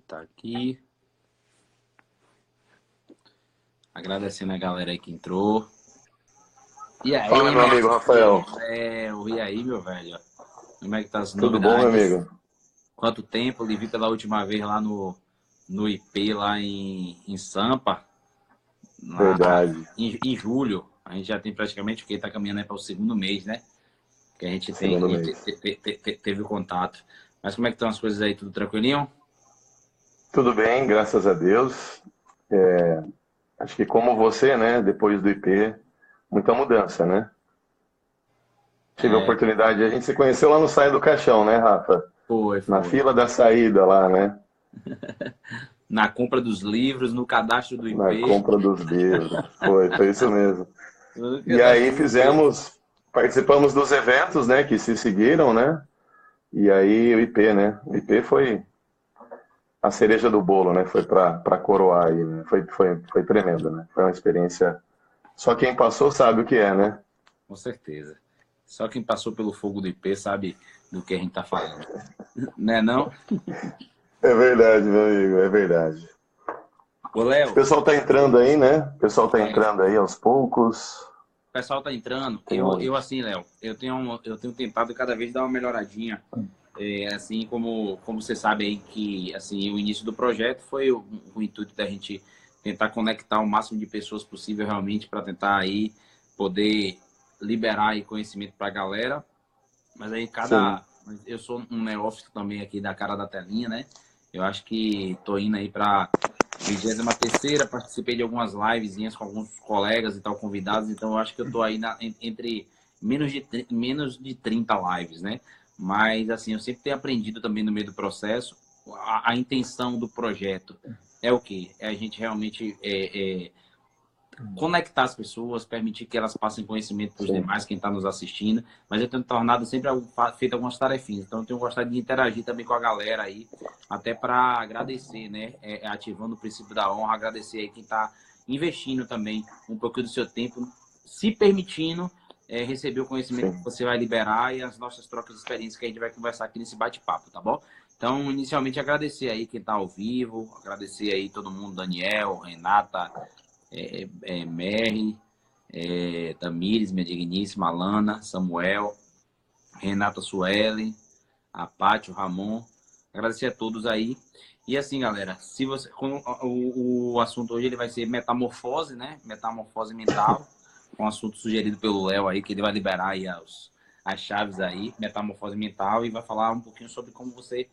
Tá aqui. Agradecendo a galera aí que entrou. E aí, Fala, meu amigo Rafael. E aí, meu velho? Como é que tá as Tudo bom, meu novidades? amigo? Quanto tempo? Lhe vi pela última vez lá no IP, lá em Sampa, Verdade. em julho. A gente já tem praticamente o que? Tá caminhando aí para o segundo mês, né? Que a gente tem, Segundo mês. teve o contato. Mas como é que estão as coisas aí? Tudo tranquilinho? Tudo bem, graças a Deus. Acho que como você, né, depois do IP, muita mudança, né? Tive a É, oportunidade, a gente se conheceu lá no Saia do Caixão, né, Rafa? Na foi. fila da saída lá, né? Na compra dos livros, no cadastro do Na IP. compra dos livros. Foi isso mesmo. No E cadastro aí do IP. participamos dos eventos, né, que se seguiram, né? E aí o IP, né? O IP foi a cereja do bolo, né? Foi para coroar aí, né? Foi tremendo, né? Foi uma experiência. Só quem passou sabe o que é, né? Com certeza. Só quem passou pelo fogo do IP sabe do que a gente tá falando. Né não? É verdade, meu amigo, é verdade. Ô, O Léo, pessoal tá entrando aí, né? O pessoal tá é, entrando aí aos poucos. o pessoal tá entrando. Tem mais. Eu assim, Léo, eu tenho tentado cada vez dar uma melhoradinha. Assim como você sabe aí que assim o início do projeto foi o intuito da gente tentar conectar o máximo de pessoas possível realmente para tentar aí poder liberar aí conhecimento para a galera. Mas aí Sim, eu sou um neófito também aqui da cara da telinha, né? Eu acho que tô indo aí para 23ª, participei de algumas livezinhas com alguns colegas e tal, convidados, então eu acho que eu tô aí entre menos de 30 lives, né? Mas, assim, eu sempre tenho aprendido também no meio do processo, a intenção do projeto é o quê? É a gente realmente conectar as pessoas, permitir que elas passem conhecimento para os sim. demais, quem está nos assistindo, mas eu tenho tornado sempre feito algumas tarefinhas, então eu tenho gostado de interagir também com a galera aí, até para agradecer, né, ativando o princípio da honra, agradecer aí quem está investindo também um pouquinho do seu tempo, se permitindo receber o conhecimento que Sim. você vai liberar e as nossas trocas de experiências que a gente vai conversar aqui nesse bate-papo, tá bom? Então, inicialmente, agradecer aí quem está ao vivo, agradecer aí todo mundo, Daniel, Renata, Merri, Tamires, minha digníssima, Alana, Samuel, Renata Suelen, a Paty, o Ramon. Agradecer a todos aí. E assim, galera, se você, o assunto hoje ele vai ser metamorfose, né? Metamorfose mental, um assunto sugerido pelo Léo aí, que ele vai liberar aí as chaves aí, metamorfose mental, e vai falar um pouquinho sobre como você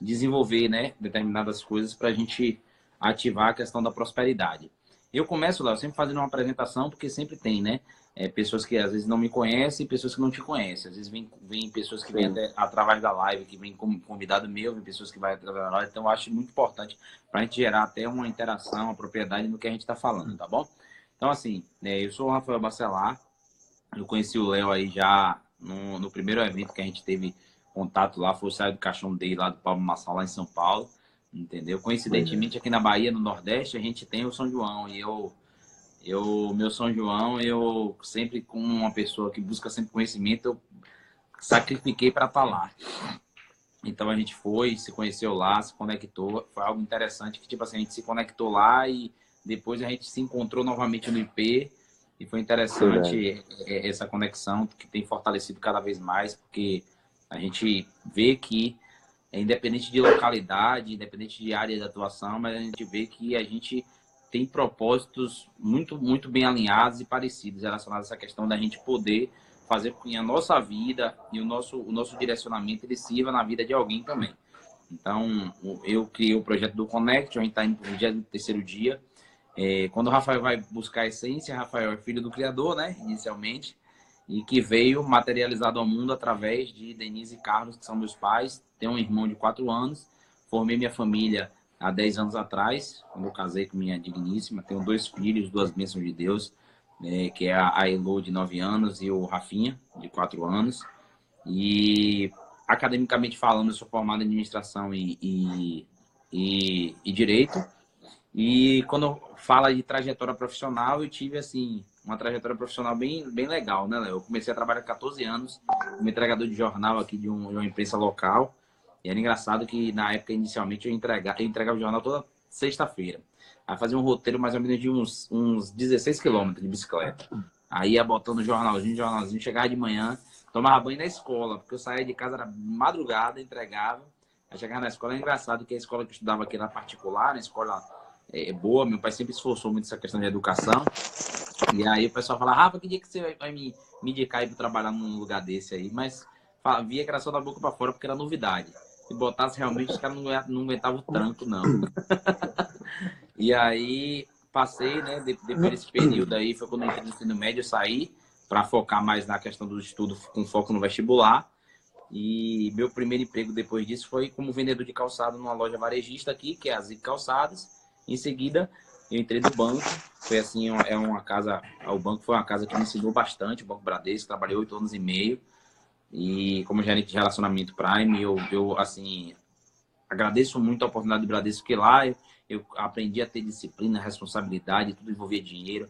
desenvolver, né, determinadas coisas para a gente ativar a questão da prosperidade. Eu começo, Léo, sempre fazendo uma apresentação, porque sempre tem, né? Pessoas que às vezes não me conhecem e pessoas que não te conhecem. Às vezes vem pessoas que vêm Sim. até através da live, que vêm como convidado meu, vem pessoas que vão através da live. Então, eu acho muito importante para a gente gerar até uma interação, uma propriedade no que a gente está falando, tá bom? Então, assim, eu sou o Rafael Bacelar, eu conheci o Léo aí já no primeiro evento que a gente teve contato lá, foi o Saio do Caixão Day lá do Pablo Massal, lá em São Paulo, entendeu? Coincidentemente, Verdade. aqui na Bahia, no Nordeste, a gente tem o São João, e meu São João, eu sempre com uma pessoa que busca sempre conhecimento, eu sacrifiquei para estar lá. Então a gente foi, se conheceu lá, se conectou, foi algo interessante que tipo assim, a gente se conectou lá e depois a gente se encontrou novamente no IP e foi Verdade. interessante essa conexão que tem fortalecido cada vez mais, porque a gente vê que é independente de localidade, independente de área de atuação, mas a gente vê que a gente tem propósitos muito bem alinhados e parecidos relacionados a essa questão da gente poder fazer com que a nossa vida e o nosso direcionamento ele sirva na vida de alguém também. Então, eu criei o projeto do Connect, a gente está indo para o 23º dia. Quando o Rafael vai buscar a essência, Rafael é filho do Criador, né, inicialmente, e que veio materializado ao mundo através de Denise e Carlos, que são meus pais. Tenho um irmão de 4 anos, formei minha família há 10 anos atrás, quando eu casei com minha digníssima. Tenho 2 filhos, 2 bênçãos de Deus, que é a Elo, de 9 anos, e o Rafinha, de 4 anos. E, academicamente falando, eu sou formado em administração e direito. E quando fala de trajetória profissional, eu tive, assim, uma trajetória profissional bem legal, né, Léo? Eu comecei a trabalhar com 14 anos como entregador de jornal aqui de uma imprensa local. E era engraçado que na época, inicialmente, eu entregava o jornal toda sexta-feira. Aí fazia um roteiro mais ou menos de uns 16 quilômetros de bicicleta. Aí ia botando jornalzinho, chegava de manhã, tomava banho na escola, porque eu saía de casa, era madrugada, entregava. Aí chegava na escola, é engraçado que a escola que eu estudava aqui era particular, na escola boa, meu pai sempre esforçou muito essa questão de educação. E aí o pessoal fala, Rafa, que dia que você vai me indicar aí para trabalhar num lugar desse aí? Mas via que era só da boca para fora, porque era novidade. Se botasse realmente, os caras não aguentavam o tranco, não. E aí passei, né? Depois desse período aí, foi quando eu entrei no ensino médio, eu saí para focar mais na questão do estudo com foco no vestibular. E meu primeiro emprego depois disso foi como vendedor de calçado numa loja varejista aqui, que é a Zic Calçados. Em seguida, eu entrei no banco. Foi assim, é uma casa, o banco foi uma casa que me ensinou bastante, o Banco Bradesco, trabalhei 8 anos e meio. E como gerente de relacionamento Prime, eu assim, agradeço muito a oportunidade do Bradesco, porque lá eu aprendi a ter disciplina, responsabilidade, tudo envolvia dinheiro.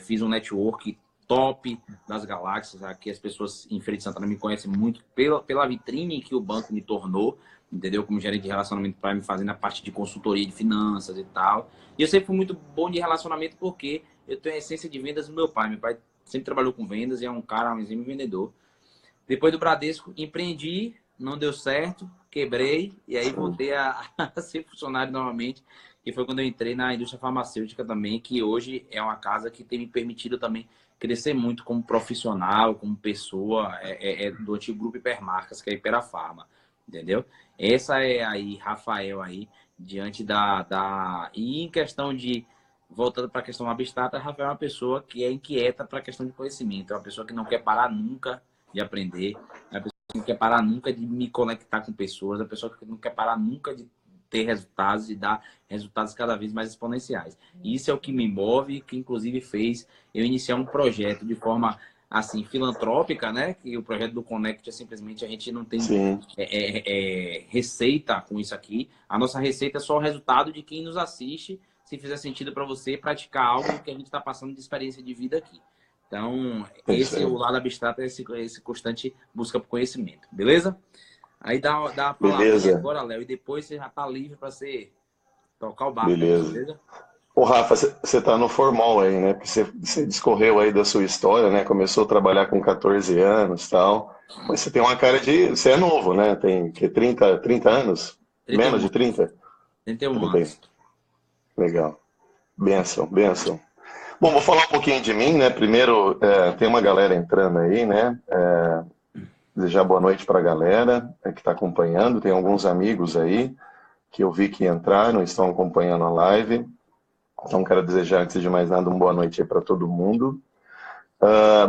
Fiz um network top das galáxias. Aqui as pessoas em Feira de Santana me conhecem muito pela vitrine que o banco me tornou, entendeu? Como gerente de relacionamento para me fazendo a parte de consultoria de finanças e tal. E eu sempre fui muito bom de relacionamento porque eu tenho a essência de vendas do meu pai. Meu pai sempre trabalhou com vendas e é um cara, um exímio vendedor. Depois do Bradesco, empreendi, não deu certo, quebrei, e aí voltei a ser funcionário novamente, que foi quando eu entrei na indústria farmacêutica também, que hoje é uma casa que tem me permitido também crescer muito como profissional, como pessoa, do antigo grupo Hipermarcas, que é a Hiperafarma, entendeu? Essa é aí, Rafael aí, diante E em questão de, voltando para a questão abstrata, Rafael é uma pessoa que é inquieta para a questão de conhecimento, é uma pessoa que não quer parar nunca de aprender, é a pessoa que não quer parar nunca de me conectar com pessoas, é a pessoa que não quer parar nunca de ter resultados e dar resultados cada vez mais exponenciais. E isso é o que me move, que inclusive fez eu iniciar um projeto de forma assim filantrópica, né? Que o projeto do Connect é simplesmente a gente não tem Sim. receita com isso aqui. A nossa receita é só o resultado de quem nos assiste, se fizer sentido para você praticar algo que a gente está passando de experiência de vida aqui. Então, É isso esse aí. o lado abstrato é esse constante busca por conhecimento, beleza? Aí dá a palavrinha Beleza, agora, Léo, e depois você já tá livre para você tocar o barco aí, beleza. beleza? Ô, Rafa, você tá no formal aí, né? Porque você discorreu aí da sua história, né? Começou a trabalhar com 14 anos e tal. Mas você tem uma cara de. Você é novo, né? Tem que 30 anos? Menos 31 de anos. 30? 31 30. anos. Legal. Benção, benção. Bom, vou falar um pouquinho de mim, né? Primeiro, tem uma galera entrando aí, né? Desejar boa noite para a galera que está acompanhando. Tem alguns amigos aí que eu vi que entraram, estão acompanhando a live. Então, quero desejar, antes de mais nada, uma boa noite aí para todo mundo.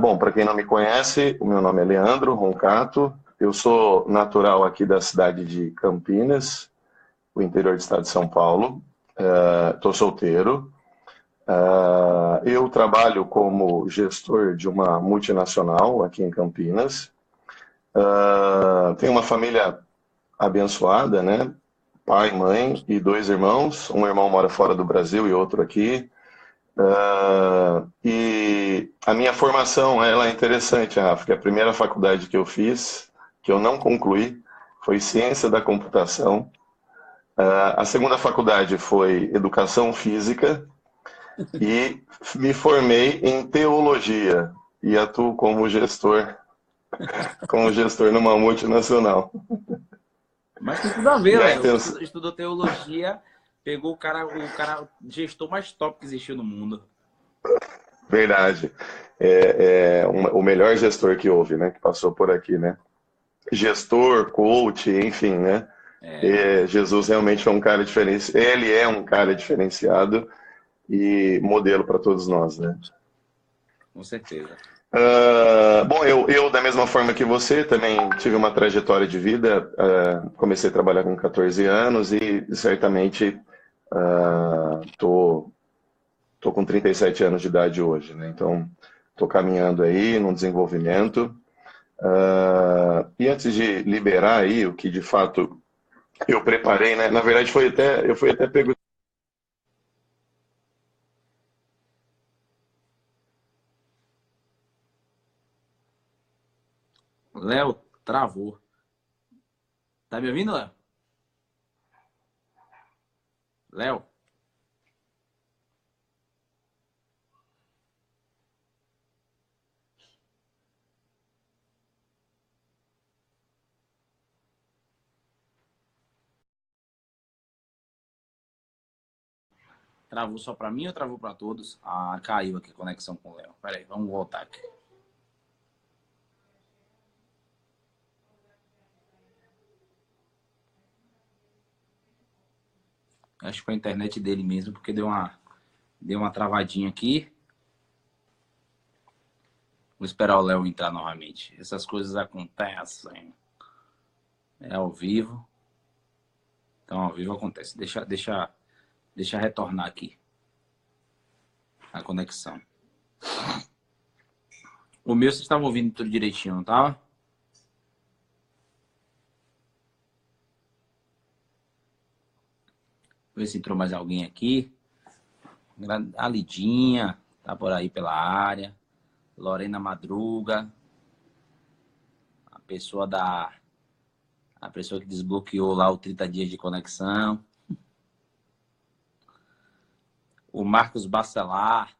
Bom, para quem não me conhece, o meu nome é Leandro Roncato. Eu sou natural aqui da cidade de Campinas, o interior do estado de São Paulo. Estou solteiro. Eu trabalho como gestor de uma multinacional aqui em Campinas. Tenho uma família abençoada, né? Pai, mãe e dois irmãos. Um irmão mora fora do Brasil e outro aqui. E a minha formação, ela é interessante, Rafa, que a primeira faculdade que eu fiz, que eu não concluí, foi Ciência da Computação. A segunda faculdade foi Educação Física e me formei em Teologia e atuo como gestor numa multinacional. Mas tem tudo a ver, E a Léo. intenção, Estudou teologia, pegou o cara gestor mais top que existiu no mundo. verdade, o melhor gestor que houve, né, que passou por aqui, né? Gestor, coach, enfim, né? Jesus realmente é um cara diferenciado. Ele é um cara diferenciado e modelo para todos nós, né? Com certeza. Bom, eu, da mesma forma que você, também tive uma trajetória de vida. Comecei a trabalhar com 14 anos e certamente tô com 37 anos de idade hoje, né? Então, tô caminhando aí num desenvolvimento. E antes de liberar aí o que de fato eu preparei, né? Na verdade, eu fui até pego. Léo, travou. Tá me ouvindo, Léo? Léo? Travou só para mim ou travou para todos? Ah, caiu aqui a conexão com o Léo. Pera aí, vamos voltar aqui. Acho que foi a internet dele mesmo, porque deu uma travadinha aqui. Vou esperar o Léo entrar novamente. Essas coisas acontecem. É ao vivo. Então, ao vivo acontece. Deixa retornar aqui a conexão. O meu, vocês estavam ouvindo tudo direitinho, não tava? Ver se entrou mais alguém aqui. A Lidinha tá por aí pela área. Lorena Madruga. A pessoa que desbloqueou lá o 30 dias de conexão. O Marcos Bacelar.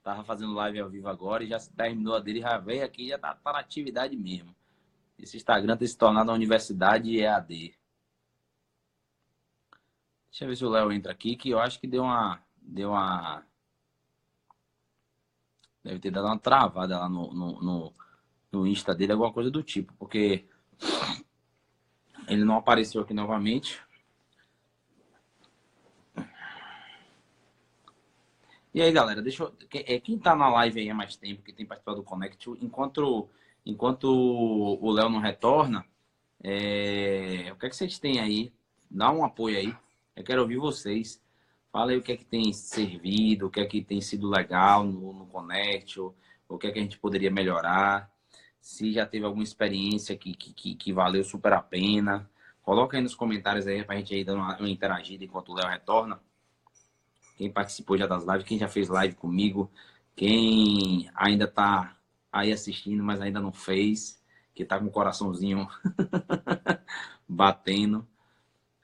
Tava fazendo live ao vivo agora e já terminou a dele, já veio aqui, já tá na atividade mesmo. Esse Instagram tem se tornado uma universidade EAD. Deixa eu ver se o Léo entra aqui, que eu acho que deu uma... Deve ter dado uma travada lá no Insta dele, alguma coisa do tipo, porque ele não apareceu aqui novamente. E aí, galera, quem tá na live aí há mais tempo, que tem participado do Connect, enquanto o Léo não retorna, o que é que vocês têm aí? Dá um apoio aí. Eu quero ouvir vocês. Fala aí o que é que tem servido, o que é que tem sido legal no Connect, o que é que a gente poderia melhorar. Se já teve alguma experiência que valeu super a pena. Coloca aí nos comentários aí pra gente aí dar uma interagida enquanto o Léo retorna. Quem participou já das lives, quem já fez live comigo, quem ainda tá aí assistindo, mas ainda não fez, que tá com o coraçãozinho batendo,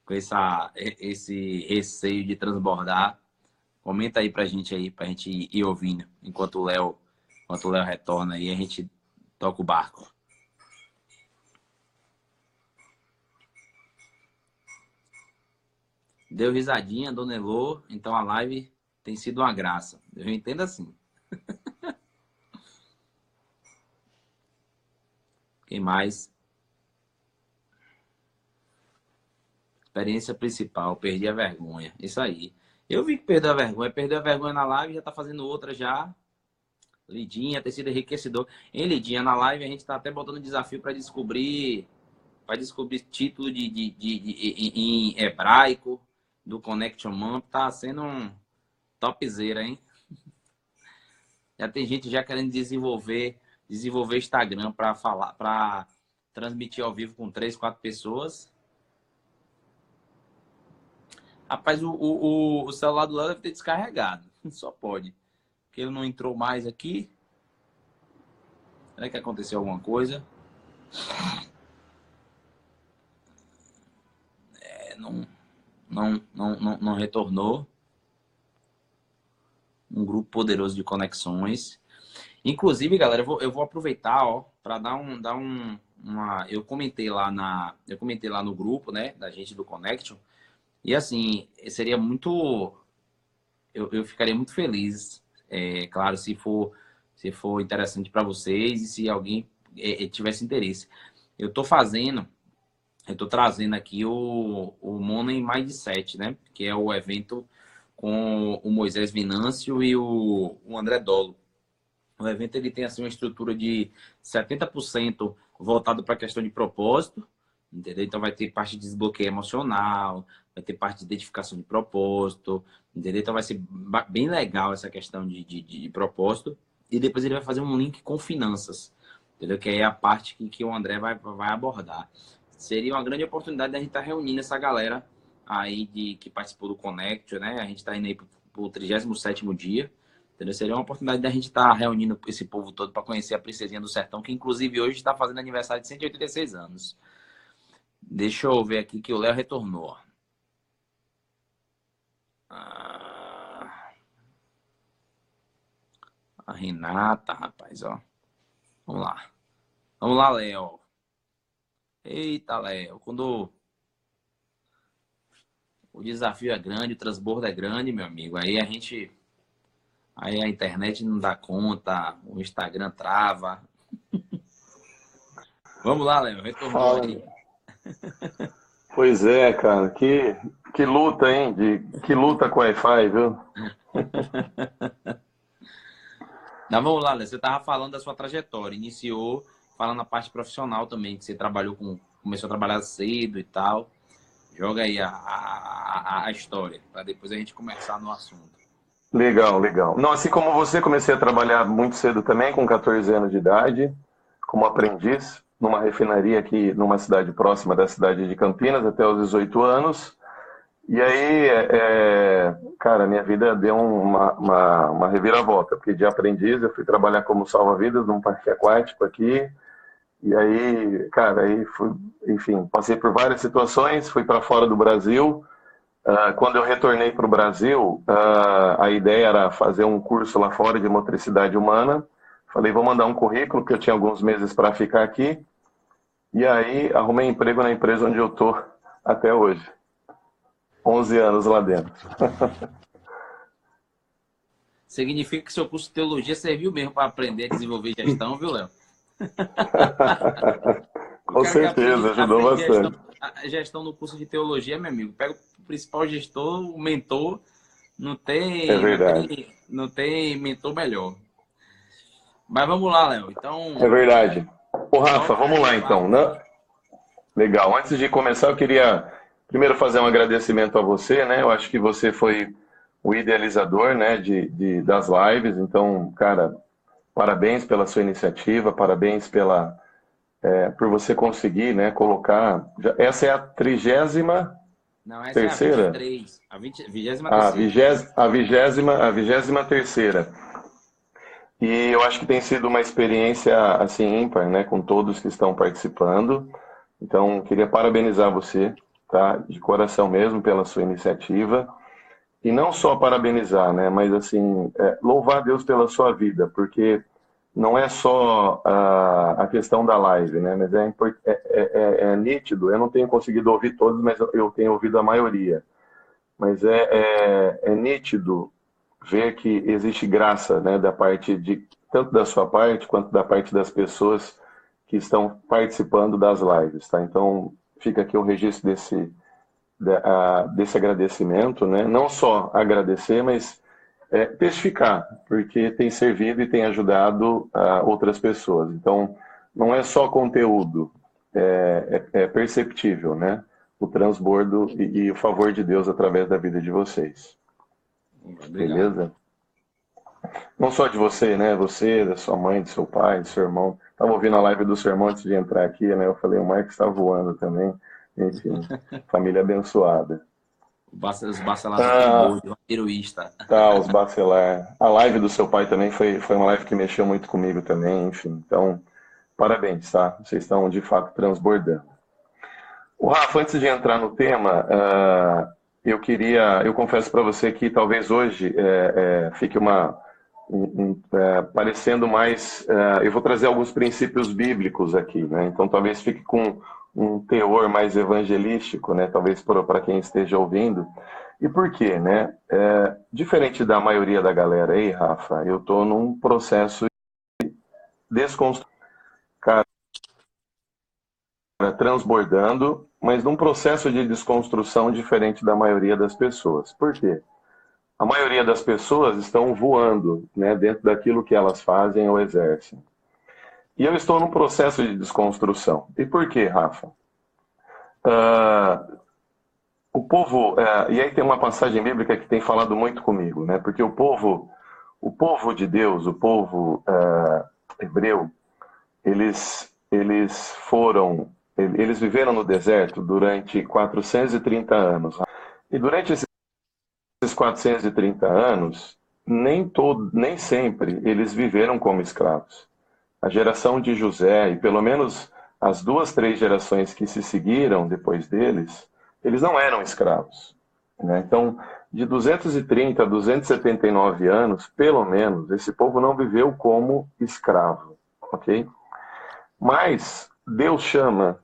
com esse receio de transbordar. Comenta aí pra gente ir ouvindo, enquanto o Léo retorna aí, a gente toca o barco. Deu risadinha, Dona Elô, então a live tem sido uma graça. Eu entendo assim. Quem mais? Experiência principal, perdi a vergonha. Isso aí. Eu vi que perdeu a vergonha na live, já tá fazendo outra já. Lidinha, ter sido enriquecedor. Em Lidinha, na live a gente tá até botando desafio para descobrir título em hebraico do Connection Man. Tá sendo um topzera, hein? Já tem gente já querendo desenvolver Instagram para transmitir ao vivo com 3, 4 pessoas. Rapaz, o celular do Léo deve ter descarregado. Só pode. Porque ele não entrou mais aqui. Será que aconteceu alguma coisa? Não retornou. Um grupo poderoso de conexões. Inclusive, galera, eu vou aproveitar, ó, para eu comentei lá no grupo, né, da gente do Connection. E assim, seria muito... Eu ficaria muito feliz, claro, se for interessante para vocês e se alguém tivesse interesse. Eu tô trazendo aqui o Money Mindset, né? Que é o evento com o Moisés Venâncio e o André Dolo. O evento ele tem assim uma estrutura de 70% voltado para a questão de propósito, entendeu? Então vai ter parte de desbloqueio emocional, vai ter parte de identificação de propósito, entendeu? Então vai ser bem legal essa questão de propósito. E depois ele vai fazer um link com finanças, entendeu? Que aí é a parte que o André vai abordar. Seria uma grande oportunidade de a gente estar reunindo essa galera aí que participou do Connect, né? A gente está indo aí para o 37º dia. Entendeu? Seria uma oportunidade da gente estar reunindo esse povo todo para conhecer a Princesinha do Sertão, que inclusive hoje está fazendo aniversário de 186 anos. Deixa eu ver aqui que o Léo retornou. A Renata, rapaz, ó. Vamos lá. Vamos lá, Léo. Eita, Léo. Quando o desafio é grande, o transbordo é grande, meu amigo. Aí a internet não dá conta, o Instagram trava. Vamos lá, Léo. Retornou Fala. aí. Pois é, cara. Que luta, hein? Que luta com o Wi-Fi, viu? Mas vamos lá, Léo. Você estava falando da sua trajetória. Iniciou falando na parte profissional também, que você começou a trabalhar cedo e tal. Joga aí a história, para depois a gente começar no assunto. Legal, legal. Não, assim como você, comecei a trabalhar muito cedo também, com 14 anos de idade, como aprendiz, numa refinaria aqui numa cidade próxima da cidade de Campinas, até os 18 anos. E aí, cara, minha vida deu uma reviravolta, porque de aprendiz eu fui trabalhar como salva-vidas num parque aquático aqui. E aí, cara, aí fui, enfim, passei por várias situações, fui para fora do Brasil. Quando eu retornei para o Brasil, a ideia era fazer um curso lá fora de motricidade humana. Falei, vou mandar um currículo, porque eu tinha alguns meses para ficar aqui. E aí, arrumei emprego na empresa onde eu tô até hoje. 11 anos lá dentro. Significa que seu curso de teologia serviu mesmo para aprender a desenvolver gestão, viu, Léo? O Com cara que certeza, ajudou aprende bastante. gestão no curso de teologia, meu amigo, pega o principal gestor, o mentor, não É tem, não verdade. tem, não tem mentor melhor. Mas vamos lá, Léo. Então, É verdade. Ô, Rafa, toca vamos aí o lá então, barco. né? Legal. Antes de começar, eu queria primeiro fazer um agradecimento a você, né? Eu acho que você foi o idealizador, né, das lives. Então, cara, parabéns pela sua iniciativa, parabéns por você conseguir, né, colocar. Essa é a 30ª Não, essa é a terceira? 23, a 20, A 23ª. vigésima, a 23ª. E eu acho que tem sido uma experiência assim ímpar, né, com todos que estão participando. Então, queria parabenizar você, tá, de coração mesmo pela sua iniciativa. E não só parabenizar, né, mas assim, louvar a Deus pela sua vida, porque não é só a questão da live, né, mas é nítido. Eu não tenho conseguido ouvir todos, mas eu tenho ouvido a maioria. Mas é nítido ver que existe graça, né, da parte de tanto da sua parte quanto da parte das pessoas que estão participando das lives, tá? Então fica aqui o registro desse agradecimento, né? Não só agradecer, mas testificar, porque tem servido e tem ajudado outras pessoas. Então não é só conteúdo, é perceptível, né? O transbordo e o favor de Deus através da vida de vocês. Obrigado. Beleza? Não só de você, né? Você, da sua mãe, do seu pai, do seu irmão. Estava ouvindo a live do seu irmão antes de entrar aqui, né? Eu falei, o Marcos está voando também. Enfim, família abençoada. Os bacelados tem boa, de vaqueiroísta. Tá, os bacelar. A live do seu pai também foi uma live que mexeu muito comigo também, enfim. Então, parabéns, tá? Vocês estão de fato transbordando. O Rafa, antes de entrar no tema, eu confesso para você que talvez hoje fique parecendo mais. Eu vou trazer alguns princípios bíblicos aqui, né? Então talvez fique com um teor mais evangelístico, né? Talvez para quem esteja ouvindo. E por quê, né? Diferente da maioria da galera aí, Rafa, eu estou num processo de desconstrução, transbordando, mas num processo de desconstrução diferente da maioria das pessoas. Por quê? A maioria das pessoas estão voando, né, dentro daquilo que elas fazem ou exercem. E eu estou num processo de desconstrução. E por quê, Rafa? O povo, e aí tem uma passagem bíblica que tem falado muito comigo, né? Porque o povo de Deus, o povo hebreu, eles viveram no deserto durante 430 anos. E durante esses 430 anos, nem sempre eles viveram como escravos. A geração de José, e pelo menos as 2, 3 gerações que se seguiram depois deles, eles não eram escravos, né? Então, de 230 a 279 anos, pelo menos, esse povo não viveu como escravo, ok? Mas Deus chama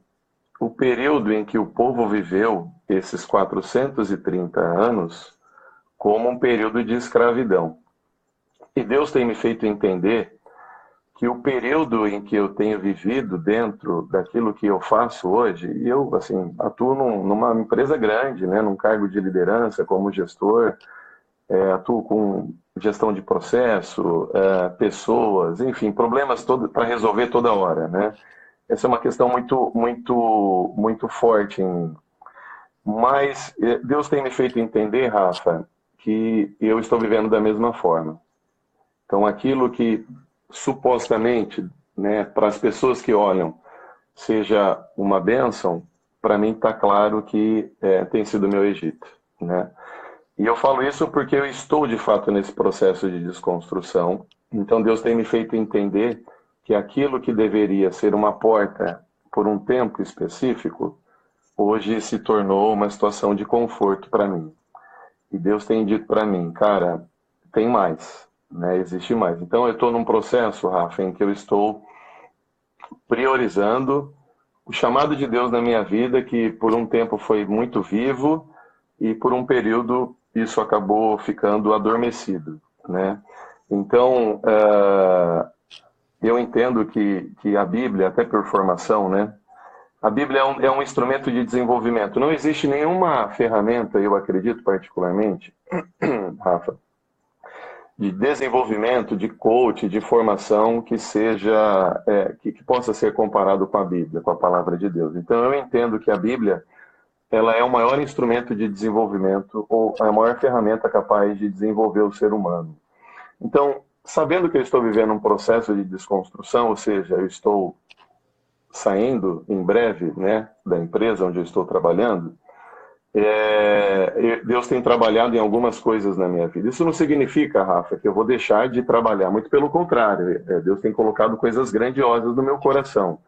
o período em que o povo viveu, esses 430 anos, como um período de escravidão. E Deus tem me feito entender que o período em que eu tenho vivido dentro daquilo que eu faço hoje, e eu assim, atuo numa empresa grande, né, num cargo de liderança como gestor, atuo com gestão de processo, pessoas, enfim, problemas para resolver toda hora, né? Essa é uma questão muito forte em mim. Mas Deus tem me feito entender, Rafa, que eu estou vivendo da mesma forma. Então, aquilo que supostamente, né, para as pessoas que olham, seja uma bênção, para mim está claro que tem sido meu Egito, né? E eu falo isso porque eu estou de fato nesse processo de desconstrução. Então Deus tem me feito entender que aquilo que deveria ser uma porta por um tempo específico, hoje se tornou uma situação de conforto para mim. E Deus tem dito para mim, cara, tem mais, né? Existe mais. Então eu estou num processo, Rafa, em que eu estou priorizando o chamado de Deus na minha vida, que por um tempo foi muito vivo e por um período isso acabou ficando adormecido, né? Então, eu entendo que a Bíblia, até por formação, né? A Bíblia é um instrumento de desenvolvimento. Não existe nenhuma ferramenta, eu acredito particularmente, Rafa, de desenvolvimento, de coach, de formação que seja, que possa ser comparado com a Bíblia, com a palavra de Deus. Então eu entendo que a Bíblia, ela é o maior instrumento de desenvolvimento, ou a maior ferramenta capaz de desenvolver o ser humano. Então, sabendo que eu estou vivendo um processo de desconstrução, ou seja, eu estou saindo em breve, né, da empresa onde eu estou trabalhando, Deus tem trabalhado em algumas coisas na minha vida. Isso não significa, Rafa, que eu vou deixar de trabalhar. Muito pelo contrário. Deus tem colocado coisas grandiosas no meu coração.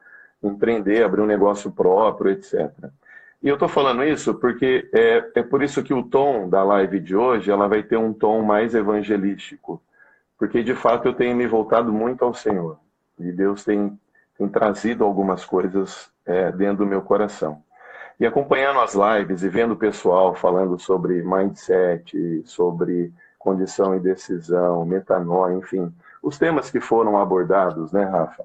Empreender, abrir um negócio próprio, etc. E eu estou falando isso porque é por isso que o tom da live de hoje ela vai ter um tom mais evangelístico. Porque, de fato, eu tenho me voltado muito ao Senhor. E Deus tem trazido algumas coisas dentro do meu coração. E acompanhando as lives e vendo o pessoal falando sobre mindset, sobre condição e decisão, metanoia, enfim, os temas que foram abordados, né, Rafa?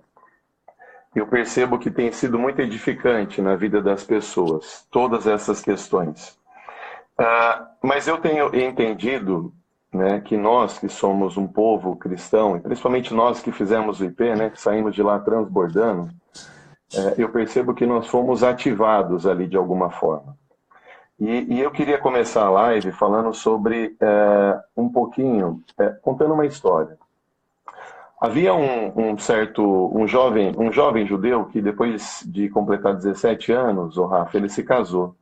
Eu percebo que tem sido muito edificante na vida das pessoas, todas essas questões. Mas eu tenho entendido, né, que nós que somos um povo cristão, e principalmente nós que fizemos o IP, né, que saímos de lá transbordando, eu percebo que nós fomos ativados ali de alguma forma. E eu queria começar a live falando sobre um pouquinho, contando uma história. Havia um jovem judeu que depois de completar 17 anos, o Rafa, ele se casou.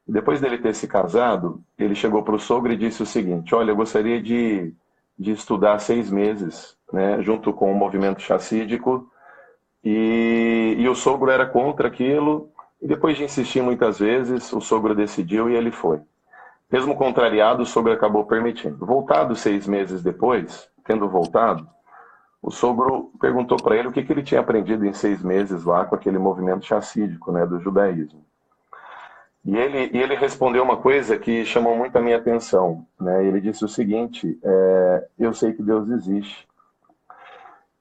Depois dele ter se casado, ele chegou para o sogro e disse o seguinte: olha, eu gostaria de estudar 6 meses, né, junto com o movimento chassídico. E o sogro era contra aquilo, e depois de insistir muitas vezes, o sogro decidiu e ele foi. Mesmo contrariado, o sogro acabou permitindo. Voltado 6 meses depois, tendo voltado, o sogro perguntou para ele o que ele tinha aprendido em 6 meses lá com aquele movimento chassídico, né, do judaísmo. E ele respondeu uma coisa que chamou muito a minha atenção, né? Ele disse o seguinte: eu sei que Deus existe.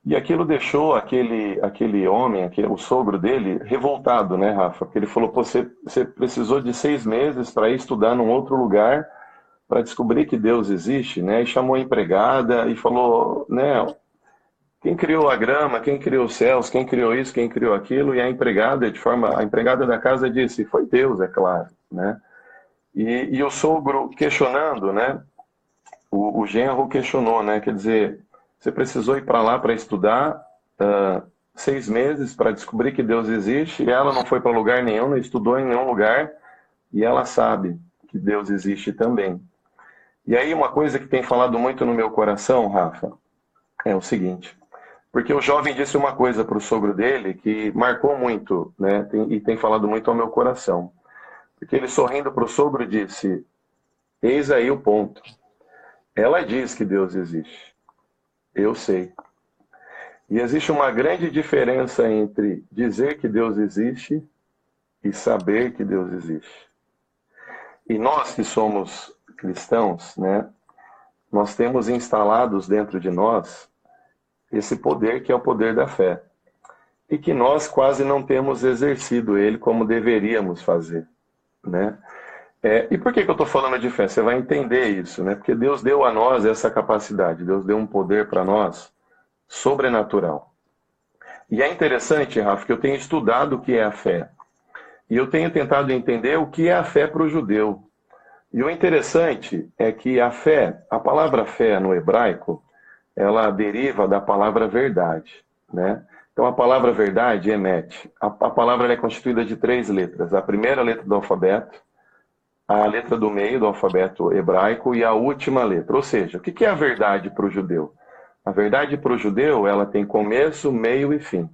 E aquilo deixou aquele homem, o sogro dele, revoltado, né, Rafa? Porque ele falou: pô, você precisou de 6 meses para ir estudar num outro lugar para descobrir que Deus existe, né? E chamou a empregada e falou, né, quem criou a grama, quem criou os céus, quem criou isso, quem criou aquilo? E a empregada, a empregada da casa disse: foi Deus, é claro, né? E o sogro questionando, né? O genro questionou, né? Quer dizer, você precisou ir para lá para estudar 6 meses para descobrir que Deus existe, e ela não foi para lugar nenhum, não estudou em nenhum lugar, e ela sabe que Deus existe também. E aí uma coisa que tem falado muito no meu coração, Rafa, é o seguinte: Porque o jovem disse uma coisa para o sogro dele que marcou muito, né? E tem falado muito ao meu coração. Porque ele, sorrindo para o sogro, disse: eis aí o ponto. Ela diz que Deus existe. Eu sei. E existe uma grande diferença entre dizer que Deus existe e saber que Deus existe. E nós que somos cristãos, né? Nós temos instalados dentro de nós esse poder que é o poder da fé. E que nós quase não temos exercido ele como deveríamos fazer, né? E por que eu estou falando de fé? Você vai entender isso, né? Porque Deus deu a nós essa capacidade, Deus deu um poder para nós sobrenatural. E é interessante, Rafa, que eu tenho estudado o que é a fé. E eu tenho tentado entender o que é a fé para o judeu. E o interessante é que a fé, a palavra fé no hebraico, ela deriva da palavra verdade, né? Então a palavra verdade, emet, a palavra é constituída de 3 letras. A primeira letra do alfabeto, a letra do meio do alfabeto hebraico e a última letra. Ou seja, o que é a verdade para o judeu? A verdade para o judeu, ela tem começo, meio e fim.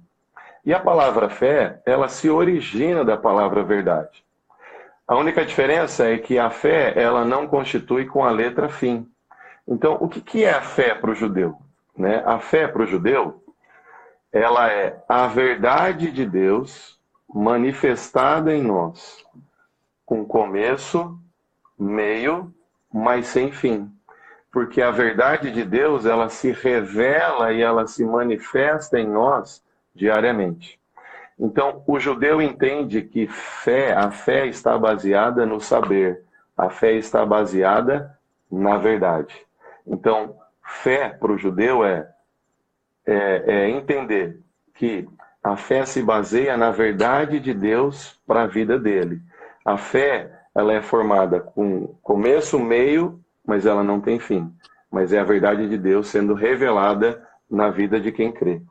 E a palavra fé, ela se origina da palavra verdade. A única diferença é que a fé, ela não constitui com a letra fim. Então, o que é a fé para o judeu? Né? A fé para o judeu, ela é a verdade de Deus manifestada em nós, com começo, meio, mas sem fim. Porque a verdade de Deus, ela se revela e ela se manifesta em nós diariamente. Então, o judeu entende que a fé está baseada no saber, a fé está baseada na verdade. Então, fé para o judeu é entender que a fé se baseia na verdade de Deus para a vida dele. A fé, ela é formada com começo, meio, mas ela não tem fim. Mas é a verdade de Deus sendo revelada na vida de quem crê.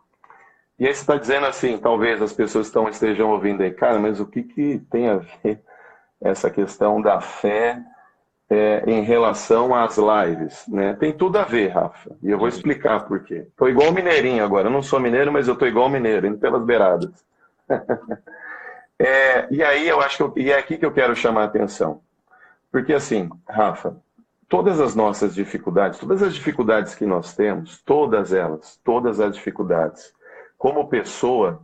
E aí você está dizendo assim, talvez as pessoas estejam ouvindo aí, cara, mas o que tem a ver essa questão da fé em relação às lives, né? Tem tudo a ver, Rafa. E eu vou explicar por quê. Estou igual mineirinho agora. Eu não sou mineiro, mas eu estou igual mineiro, indo pelas beiradas. E aí eu acho que é aqui que eu quero chamar a atenção. Porque assim, Rafa, todas as nossas dificuldades, todas as dificuldades que nós temos, todas as dificuldades, como pessoa,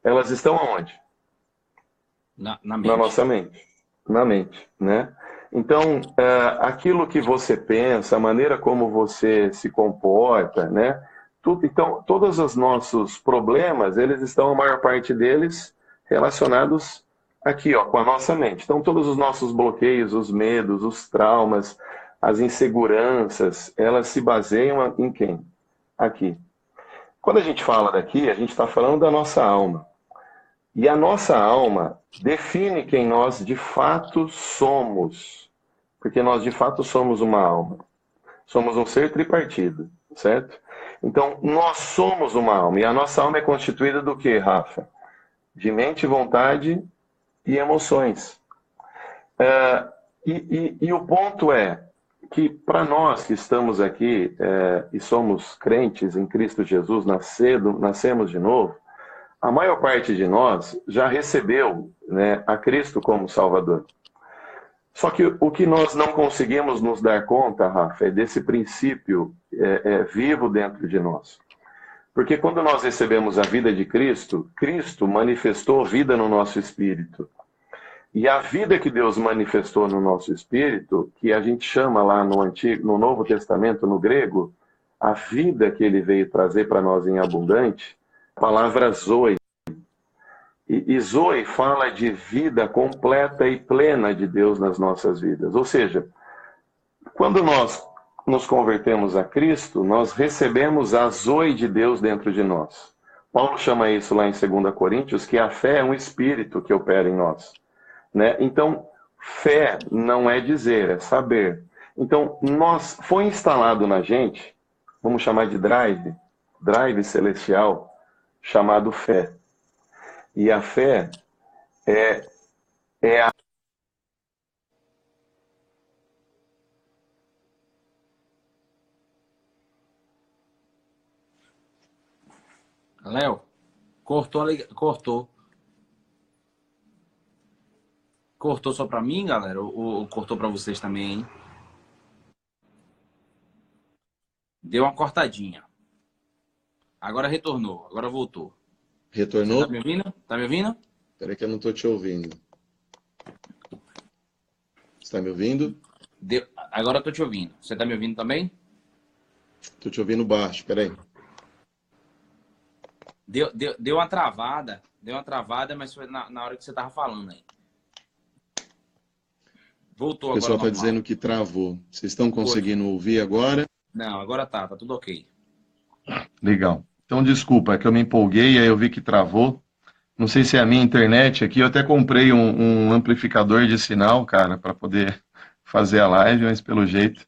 elas estão aonde? Na Na mente. nossa mente. Na mente, né? Então, aquilo que você pensa, a maneira como você se comporta, né? Então, todos os nossos problemas, eles estão, a maior parte deles, relacionados aqui, ó, com a nossa mente. Então, todos os nossos bloqueios, os medos, os traumas, as inseguranças, elas se baseiam em quem? Aqui. Quando a gente fala daqui, a gente está falando da nossa alma. E a nossa alma define quem nós de fato somos. Porque nós de fato somos uma alma. Somos um ser tripartido, certo? Então, nós somos uma alma. E a nossa alma é constituída do que, Rafa? De mente, vontade e emoções. E o ponto é que para nós que estamos aqui e somos crentes em Cristo Jesus, nascemos de novo, a maior parte de nós já recebeu, né, a Cristo como Salvador. Só que o que nós não conseguimos nos dar conta, Rafa, é desse princípio vivo dentro de nós. Porque quando nós recebemos a vida de Cristo, Cristo manifestou vida no nosso espírito. E a vida que Deus manifestou no nosso espírito, que a gente chama lá no Novo Testamento, no grego, a vida que ele veio trazer para nós em abundante, a palavra zoe. E Zoe fala de vida completa e plena de Deus nas nossas vidas. Ou seja, quando nós nos convertemos a Cristo, nós recebemos a Zoe de Deus dentro de nós. Paulo chama isso lá em 2 Coríntios, que a fé é um espírito que opera em nós. Né? Então, fé não é dizer, é saber. Então, foi instalado na gente, vamos chamar de drive celestial, chamado fé. E a fé é a Léo, cortou, cortou. Cortou só pra mim, galera? Ou cortou pra vocês também, hein? Deu uma cortadinha. Agora retornou, agora voltou. Você tá Retornou? me ouvindo? Tá me ouvindo? Peraí que eu não tô te ouvindo. Você tá me ouvindo? Agora eu tô te ouvindo. Você tá me ouvindo também? Tô te ouvindo baixo, peraí. Deu uma travada, mas foi na hora que você tava falando aí. Voltou O agora pessoal tá normal. dizendo que travou. Vocês estão conseguindo ouvir agora? Não, agora tá tudo ok. Legal. Então, desculpa, é que eu me empolguei, aí eu vi que travou. Não sei se é a minha internet aqui. Eu até comprei um amplificador de sinal, cara, para poder fazer a live, mas pelo jeito.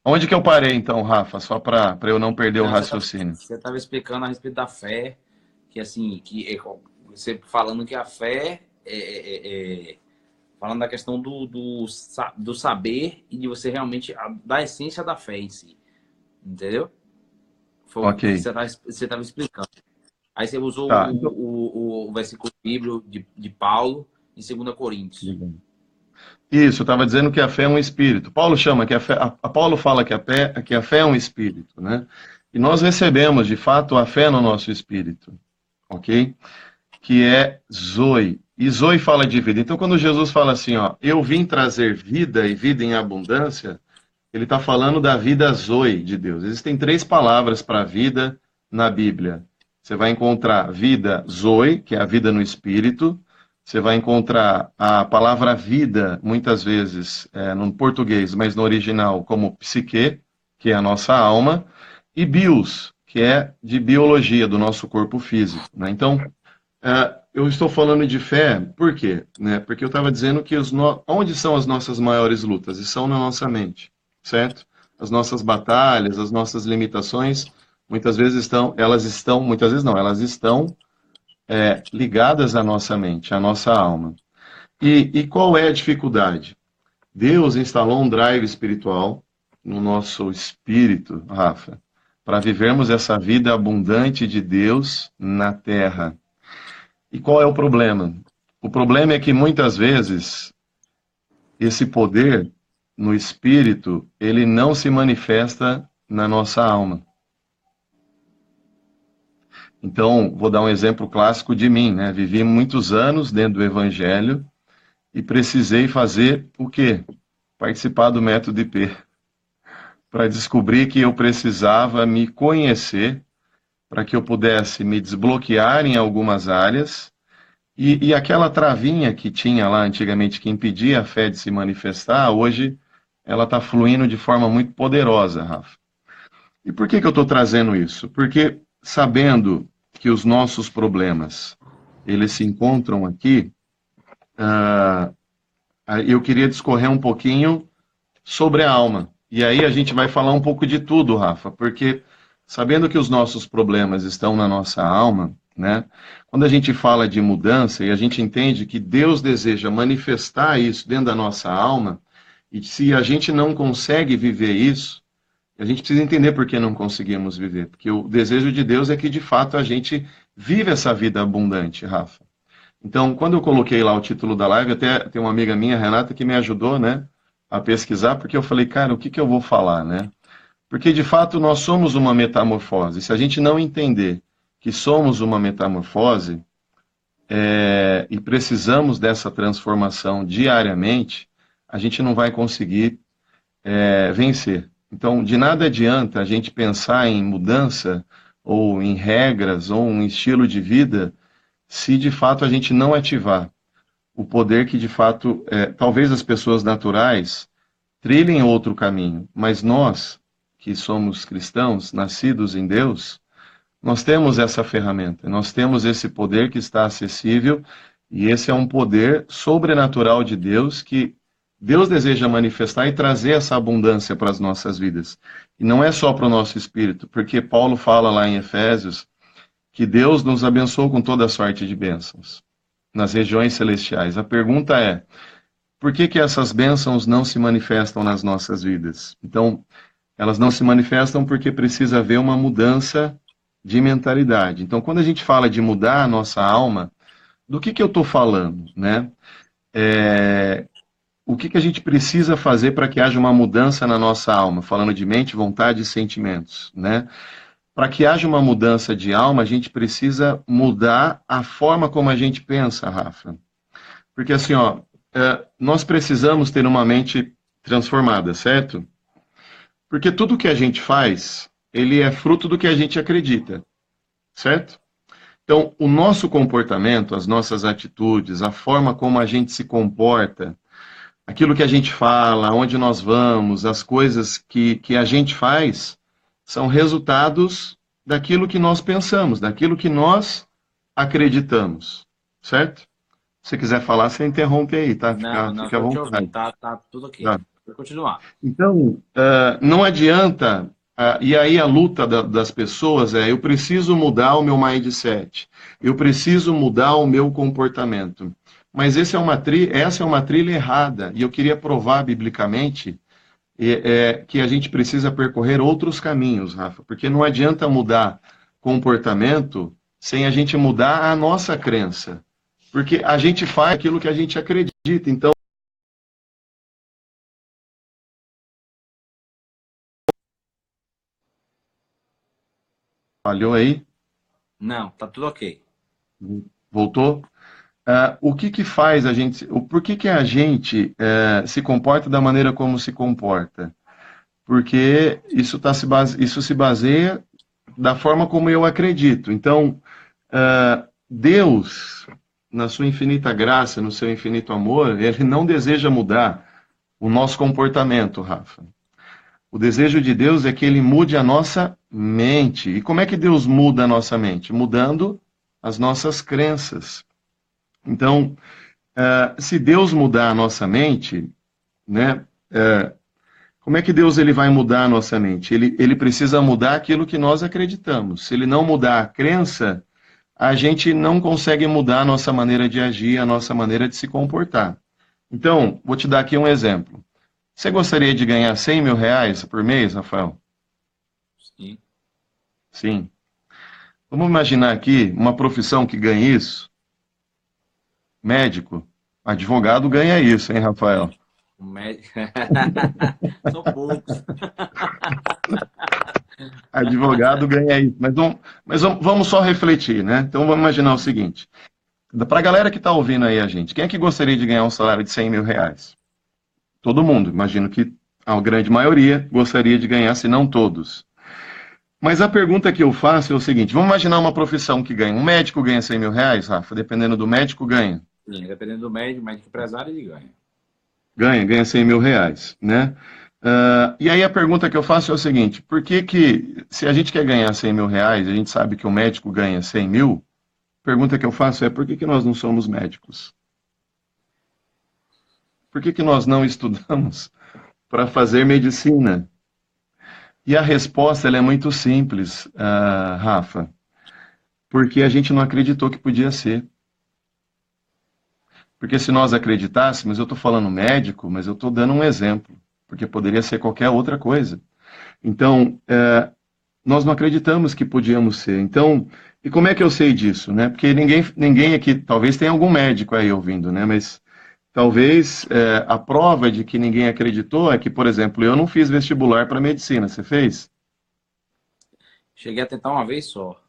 Onde que eu parei, então, Rafa? Só para eu não perder o Não, raciocínio. você tava explicando a respeito da fé, que assim, você falando que a fé falando da questão do saber e de você realmente, da essência da fé em si. Entendeu? Foi o que Ok. você estava explicando. Aí você usou Tá. Então, o versículo bíblico de Paulo em 2 Coríntios. isso, eu estava dizendo que a fé é um espírito. Paulo chama que Paulo fala que a fé é um espírito, né? E nós recebemos, de fato, a fé no nosso espírito, ok? Que é Zoe. E Zoe fala de vida. Então, quando Jesus fala assim, ó, eu vim trazer vida e vida em abundância, ele está falando da vida Zoe de Deus. Existem 3 palavras para vida na Bíblia. Você vai encontrar vida Zoe, que é a vida no espírito. Você vai encontrar a palavra vida, muitas vezes, no português, mas no original, como psique, que é a nossa alma, e bios, que é de biologia, do nosso corpo físico, né? Então, eu estou falando de fé, por quê? Né? Porque eu estava dizendo que onde são as nossas maiores lutas? E são na nossa mente, certo? As nossas batalhas, as nossas limitações, muitas vezes muitas vezes não, elas estão ligadas à nossa mente, à nossa alma. E qual é a dificuldade? Deus instalou um drive espiritual no nosso espírito, Rafa, para vivermos essa vida abundante de Deus na Terra. E qual é o problema? O problema é que muitas vezes esse poder no espírito, ele não se manifesta na nossa alma. Então, vou dar um exemplo clássico de mim, né? Vivi muitos anos dentro do evangelho e precisei fazer o quê? Participar do método IP, para descobrir que eu precisava me conhecer, para que eu pudesse me desbloquear em algumas áreas. E aquela travinha que tinha lá antigamente que impedia a fé de se manifestar, hoje ela está fluindo de forma muito poderosa, Rafa. E por que eu estou trazendo isso? Porque sabendo que os nossos problemas, eles se encontram aqui, eu queria discorrer um pouquinho sobre a alma. E aí a gente vai falar um pouco de tudo, Rafa, porque sabendo que os nossos problemas estão na nossa alma, né? Quando a gente fala de mudança e a gente entende que Deus deseja manifestar isso dentro da nossa alma, e se a gente não consegue viver isso, a gente precisa entender por que não conseguimos viver. Porque o desejo de Deus é que, de fato, a gente vive essa vida abundante, Rafa. Então, quando eu coloquei lá o título da live, até tem uma amiga minha, Renata, que me ajudou, né, a pesquisar, porque eu falei, cara, o que eu vou falar, né? Porque, de fato, nós somos uma metamorfose. Se a gente não entender que somos uma metamorfose e precisamos dessa transformação diariamente, a gente não vai conseguir vencer. Então, de nada adianta a gente pensar em mudança, ou em regras, ou um estilo de vida, se de fato a gente não ativar o poder que de fato, talvez as pessoas naturais trilhem outro caminho, mas nós, que somos cristãos, nascidos em Deus, nós temos essa ferramenta, nós temos esse poder que está acessível, e esse é um poder sobrenatural de Deus que Deus deseja manifestar e trazer essa abundância para as nossas vidas. E não é só para o nosso espírito, porque Paulo fala lá em Efésios que Deus nos abençoou com toda sorte de bênçãos nas regiões celestiais. A pergunta é, por que essas bênçãos não se manifestam nas nossas vidas? Então, elas não se manifestam porque precisa haver uma mudança de mentalidade. Então, quando a gente fala de mudar a nossa alma, do que eu estou falando, né? O que a gente precisa fazer para que haja uma mudança na nossa alma? Falando de mente, vontade e sentimentos, né? Para que haja uma mudança de alma, a gente precisa mudar a forma como a gente pensa, Rafa. Porque assim, ó, nós precisamos ter uma mente transformada, certo? Porque tudo que a gente faz, ele é fruto do que a gente acredita, certo? Então, o nosso comportamento, as nossas atitudes, a forma como a gente se comporta, aquilo que a gente fala, onde nós vamos, as coisas que a gente faz, são resultados daquilo que nós pensamos, daquilo que nós acreditamos, certo? Se quiser falar, você interrompe aí, tá? Não, Fica à estou te ouvindo, vontade. tá tudo ok. Tá. Vou continuar. Então, não adianta, e aí a luta das pessoas eu preciso mudar o meu mindset, eu preciso mudar o meu comportamento. Mas essa é uma trilha errada, e eu queria provar biblicamente que a gente precisa percorrer outros caminhos, Rafa, porque não adianta mudar comportamento sem a gente mudar a nossa crença, porque a gente faz aquilo que a gente acredita, então falhou aí? Não, tá tudo ok. Voltou? O que faz a gente, por que a gente se comporta da maneira como se comporta? Porque isso se baseia da forma como eu acredito. Então, Deus, na sua infinita graça, no seu infinito amor, ele não deseja mudar o nosso comportamento, Rafa. O desejo de Deus é que ele mude a nossa mente. E como é que Deus muda a nossa mente? Mudando as nossas crenças. Então, se Deus mudar a nossa mente, né, como é que Deus ele vai mudar a nossa mente? Ele precisa mudar aquilo que nós acreditamos. Se ele não mudar a crença, a gente não consegue mudar a nossa maneira de agir, a nossa maneira de se comportar. Então, vou te dar aqui um exemplo. Você gostaria de ganhar 100 mil reais por mês, Rafael? Sim. Sim. Vamos imaginar aqui uma profissão que ganha isso. Médico. Advogado ganha isso, hein, Rafael? O médico. São poucos. Advogado ganha isso. Mas vamos só refletir, né? Então vamos imaginar o seguinte. Para a galera que está ouvindo aí a gente, quem é que gostaria de ganhar um salário de 100 mil reais? Todo mundo. Imagino que a grande maioria gostaria de ganhar, se não todos. Mas a pergunta que eu faço é o seguinte, vamos imaginar uma profissão que ganha. Um médico ganha 100 mil reais, Rafa? Dependendo do médico, ganha. Sim, dependendo do médico empresário, ele ganha. Ganha 100 mil reais, né? E aí a pergunta que eu faço é o seguinte, por que se a gente quer ganhar 100 mil reais, a gente sabe que o médico ganha 100 mil, a pergunta que eu faço é por que nós não somos médicos? Por que nós não estudamos para fazer medicina? E a resposta ela é muito simples, Rafa, porque a gente não acreditou que podia ser. Porque se nós acreditássemos, eu estou falando médico, mas eu estou dando um exemplo, porque poderia ser qualquer outra coisa. Então, nós não acreditamos que podíamos ser. Então, e como é que eu sei disso, né? Porque ninguém aqui, talvez tenha algum médico aí ouvindo, né? Mas talvez a prova de que ninguém acreditou é que, por exemplo, eu não fiz vestibular para medicina. Você fez? Cheguei a tentar uma vez só.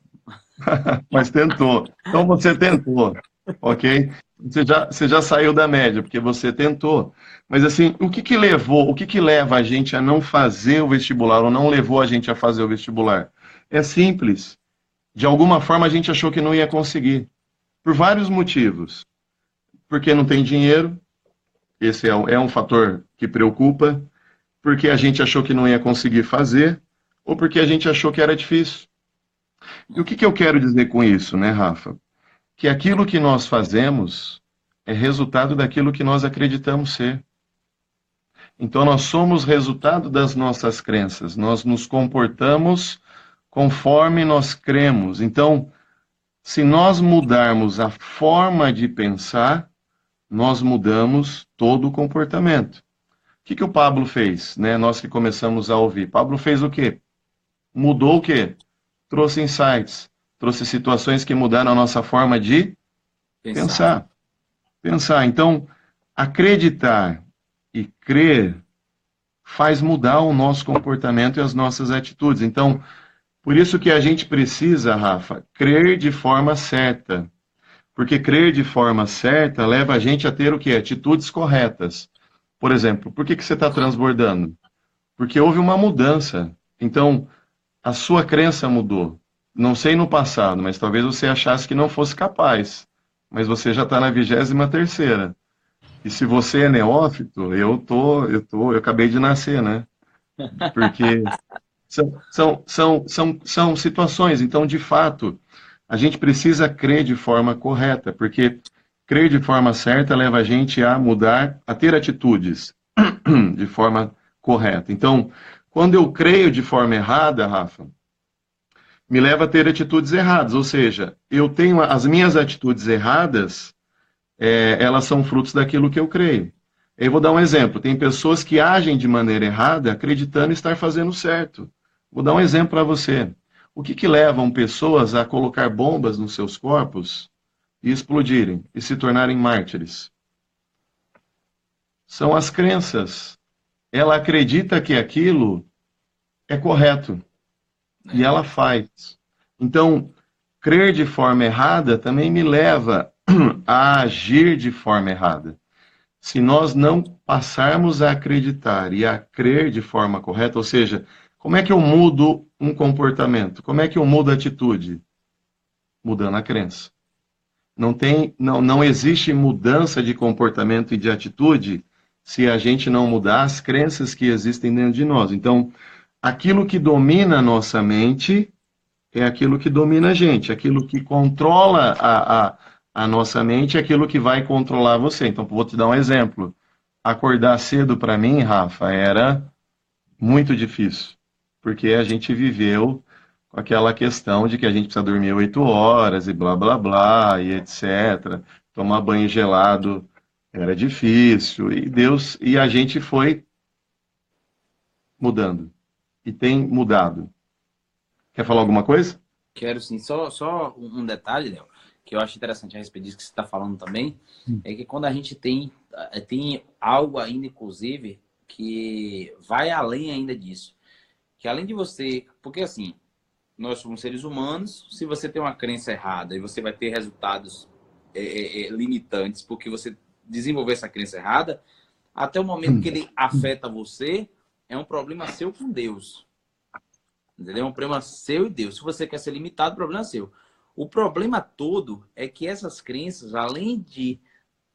Mas tentou. Então você tentou, ok? Você já saiu da média, porque você tentou. Mas assim, o que leva a gente a não fazer o vestibular, ou não levou a gente a fazer o vestibular? É simples. De alguma forma a gente achou que não ia conseguir. Por vários motivos. Porque não tem dinheiro, esse é um fator que preocupa. Porque a gente achou que não ia conseguir fazer, ou porque a gente achou que era difícil. E o que eu quero dizer com isso, né, Rafa? Que aquilo que nós fazemos é resultado daquilo que nós acreditamos ser. Então, nós somos resultado das nossas crenças, nós nos comportamos conforme nós cremos. Então, se nós mudarmos a forma de pensar, nós mudamos todo o comportamento. O que o Pablo fez, né? Nós que começamos a ouvir. Pablo fez o quê? Mudou o quê? trouxe insights, trouxe situações que mudaram a nossa forma de pensar. Pensar. Então, acreditar e crer faz mudar o nosso comportamento e as nossas atitudes. Então, por isso que a gente precisa, Rafa, crer de forma certa. Porque crer de forma certa leva a gente a ter o quê? Atitudes corretas. Por exemplo, por que você está transbordando? Porque houve uma mudança. Então, a sua crença mudou. Não sei no passado, mas talvez você achasse que não fosse capaz. Mas você já está na 23ª. E se você é neófito, eu acabei de nascer, né? Porque são situações. Então, de fato, a gente precisa crer de forma correta, porque crer de forma certa leva a gente a mudar, a ter atitudes de forma correta. Então, quando eu creio de forma errada, Rafa, me leva a ter atitudes erradas. Ou seja, eu tenho as minhas atitudes erradas, elas são frutos daquilo que eu creio. Eu vou dar um exemplo. Tem pessoas que agem de maneira errada, acreditando estar fazendo certo. Vou dar um exemplo para você. O que levam pessoas a colocar bombas nos seus corpos e explodirem e se tornarem mártires? São as crenças. Ela acredita que aquilo é correto e ela faz. Então, crer de forma errada também me leva a agir de forma errada. Se nós não passarmos a acreditar e a crer de forma correta, ou seja, como é que eu mudo um comportamento? Como é que eu mudo a atitude? Mudando a crença. Não existe mudança de comportamento e de atitude se a gente não mudar as crenças que existem dentro de nós. Então, aquilo que domina a nossa mente é aquilo que domina a gente. Aquilo que controla a nossa mente é aquilo que vai controlar você. Então, vou te dar um exemplo. Acordar cedo para mim, Rafa, era muito difícil, porque a gente viveu com aquela questão de que a gente precisa dormir 8 horas e blá blá blá e etc. Tomar banho gelado era difícil e a gente foi mudando e tem mudado. Quer falar alguma coisa? Quero sim. Só um detalhe, Léo, que eu acho interessante a respeito disso que você está falando também, é que quando a gente tem algo ainda, inclusive, que vai além ainda disso. Que além de você... Porque, assim, nós somos seres humanos, se você tem uma crença errada e você vai ter resultados limitantes porque você desenvolveu essa crença errada, até o momento que ele afeta você, é um problema seu com Deus. Entendeu? É um problema seu e Deus. Se você quer ser limitado, o problema é seu. O problema todo é que essas crenças, além de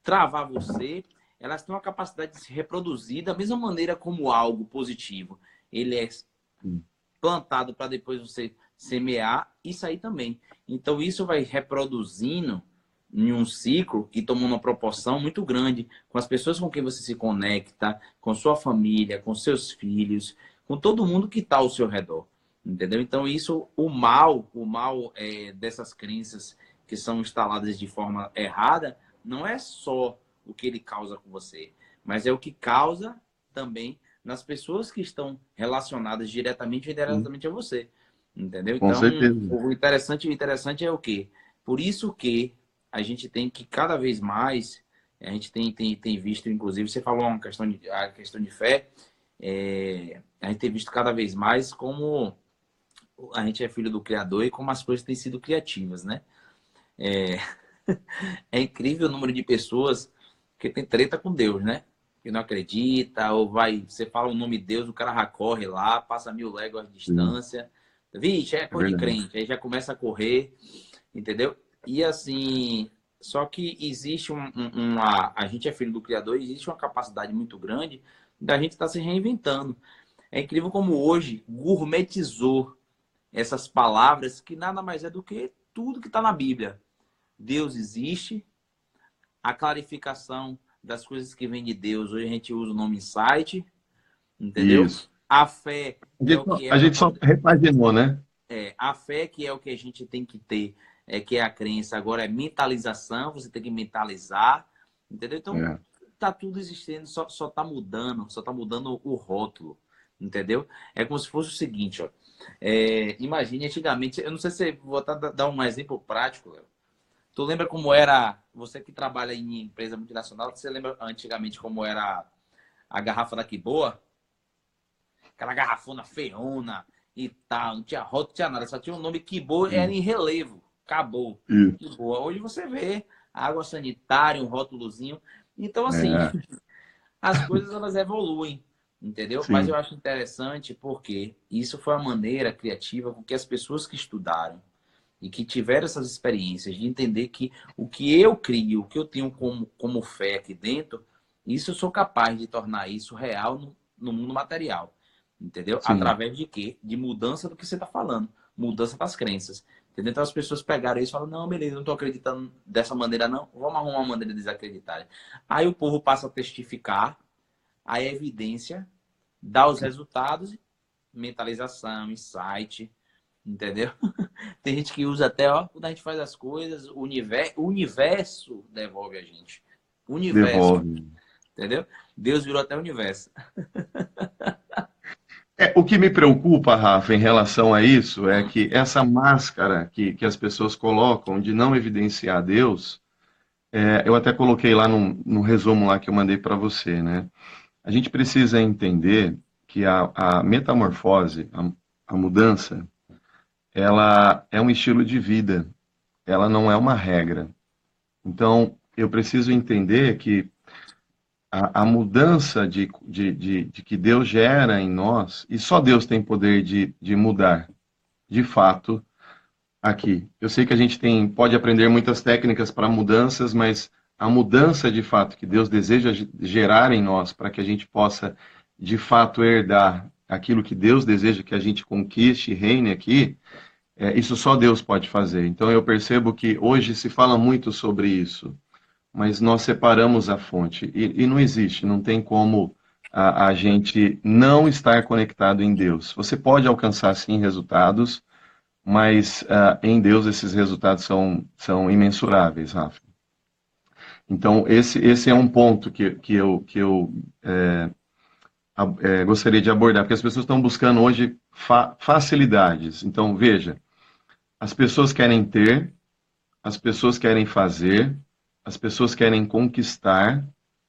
travar você, elas têm uma capacidade de se reproduzir da mesma maneira como algo positivo. Ele é plantado para depois você semear e sair também. Então, isso vai reproduzindo em um ciclo e tomando uma proporção muito grande com as pessoas com quem você se conecta, com sua família, com seus filhos, com todo mundo que está ao seu redor. Entendeu? Então, isso, o mal dessas crenças que são instaladas de forma errada, não é só o que ele causa com você, mas é o que causa também nas pessoas que estão relacionadas diretamente ou indiretamente a você. Entendeu? Com Então, certeza. o interessante é o quê? Por isso que a gente tem que cada vez mais, a gente tem visto, inclusive, você falou a questão de fé, a gente tem visto cada vez mais como a gente é filho do Criador e como as coisas têm sido criativas, né? É incrível o número de pessoas que tem treta com Deus, né? Que não acredita, ou você fala o nome de Deus, o cara já corre lá, passa 1000 léguas de distância. Vixe, é coisa de crente. Aí já começa a correr, entendeu? E assim, só que existe a gente é filho do Criador, existe uma capacidade muito grande da gente estar se reinventando. É incrível como hoje gourmetizou essas palavras que nada mais é do que tudo que está na Bíblia. Deus existe, a clarificação das coisas que vêm de Deus. Hoje a gente usa o nome insight, entendeu? Isso. A fé é o que é. A gente só repaginou, né? A fé que é o que a gente tem que ter, que é a crença. Agora é mentalização, você tem que mentalizar, entendeu? Então, tá tudo existindo, só tá mudando o rótulo. entendeu? É como se fosse o seguinte, ó. Imagine antigamente, eu não sei se vou dar um exemplo prático, Léo. Tu lembra como era, você que trabalha em empresa multinacional, você lembra antigamente como era a garrafa da Quiboa? Aquela garrafona feona e tal, não tinha rótulo, não tinha nada, só tinha o nome Quiboa, era em relevo, acabou. Isso. Quiboa. Hoje você vê água sanitária, um rótulozinho. Então, assim, É, as coisas elas evoluem, entendeu? Mas eu sim, acho interessante porque isso foi a maneira criativa com que as pessoas que estudaram e que tiveram essas experiências de entender que o que eu crio, o que eu tenho como fé aqui dentro, isso eu sou capaz de tornar isso real no mundo material. Entendeu? sim. Através de quê? De mudança do que você está falando. Mudança das crenças. Entendeu? Então as pessoas pegaram isso e falaram, não, beleza, não estou acreditando dessa maneira, não. Vamos arrumar uma maneira de desacreditar. Aí o povo passa a testificar a evidência, dá os resultados, mentalização, insight, entendeu? Tem gente que usa até, ó, quando a gente faz as coisas, o universo devolve a gente. O universo, Devolve. entendeu? Deus virou até o universo. O que me preocupa, Rafa, em relação a isso, é que essa máscara que as pessoas colocam de não evidenciar Deus, eu até coloquei lá no resumo lá que eu mandei para você, né? A gente precisa entender que a metamorfose, a mudança, ela é um estilo de vida, ela não é uma regra. Então, eu preciso entender que a mudança de que Deus gera em nós, e só Deus tem poder de mudar, de fato, aqui. Eu sei que a gente pode aprender muitas técnicas para mudanças, mas a mudança de fato que Deus deseja gerar em nós, para que a gente possa de fato herdar aquilo que Deus deseja que a gente conquiste e reine aqui, isso só Deus pode fazer. Então eu percebo que hoje se fala muito sobre isso, mas nós separamos a fonte e não existe, não tem como a gente não estar conectado em Deus. Você pode alcançar sim resultados, mas em Deus esses resultados são imensuráveis, Rafa. Então, esse é um ponto que eu gostaria de abordar, porque as pessoas estão buscando hoje facilidades. Então, veja, as pessoas querem ter, as pessoas querem fazer, as pessoas querem conquistar,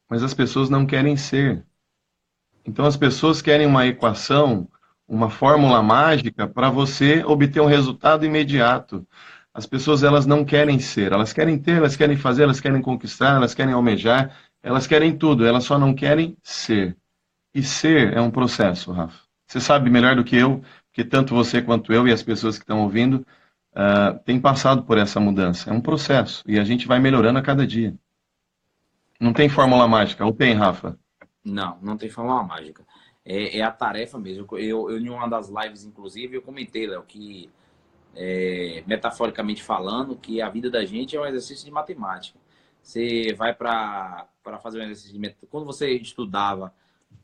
mas as pessoas não querem ser. Então, as pessoas querem uma equação, uma fórmula mágica para você obter um resultado imediato. As pessoas elas não querem ser, elas querem ter, elas querem fazer, elas querem conquistar, elas querem almejar, elas querem tudo, elas só não querem ser. E ser é um processo, Rafa. Você sabe melhor do que eu, que tanto você quanto eu e as pessoas que estão ouvindo têm passado por essa mudança. É um processo e a gente vai melhorando a cada dia. Não tem fórmula mágica, ou tem, Rafa? Não, não tem fórmula mágica. É a tarefa mesmo. Em uma das lives, inclusive, eu comentei, Léo, que, metaforicamente falando, que a vida da gente é um exercício de matemática. Você vai para fazer um exercício de matemática. Quando você estudava,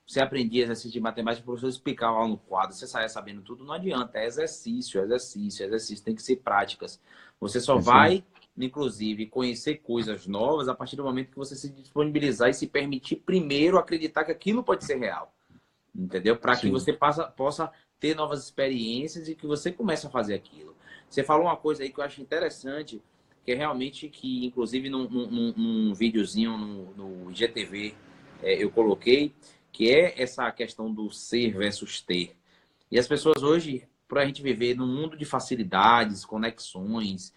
você aprendia exercício de matemática, o professor explicava lá no quadro, você saia sabendo tudo, não adianta. É exercício, exercício, exercício. Tem que ser práticas. Você só Isso aí. vai, inclusive, conhecer coisas novas a partir do momento que você se disponibilizar e se permitir primeiro acreditar que aquilo pode ser real. Entendeu? Para que Sim. você possa ter novas experiências e que você comece a fazer aquilo. Você falou uma coisa aí que eu acho interessante, que é realmente que, inclusive, num videozinho no IGTV, eu coloquei, que é essa questão do ser versus ter. E as pessoas hoje, para a gente viver num mundo de facilidades, conexões,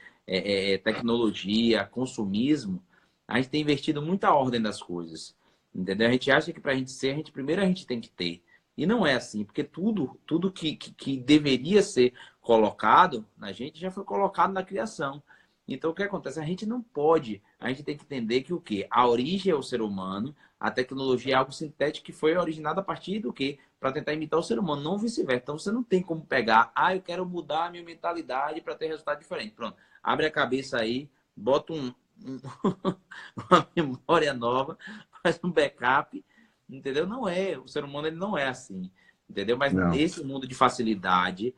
tecnologia, consumismo, a gente tem invertido muita ordem das coisas. Entendeu? A gente acha que para a gente ser, primeiro a gente tem que ter. E não é assim, porque tudo que deveria ser colocado na gente já foi colocado na criação. Então, o que acontece? A gente não pode, a gente tem que entender que o quê? A origem é o ser humano, a tecnologia é algo sintético que foi originado a partir do quê? Para tentar imitar o ser humano, não vice-versa. Então, você não tem como pegar, eu quero mudar a minha mentalidade para ter resultado diferente. Pronto, abre a cabeça aí, bota uma memória nova, faz um backup, entendeu? Não é, o ser humano ele não é assim, entendeu? Mas Não. esse mundo de facilidade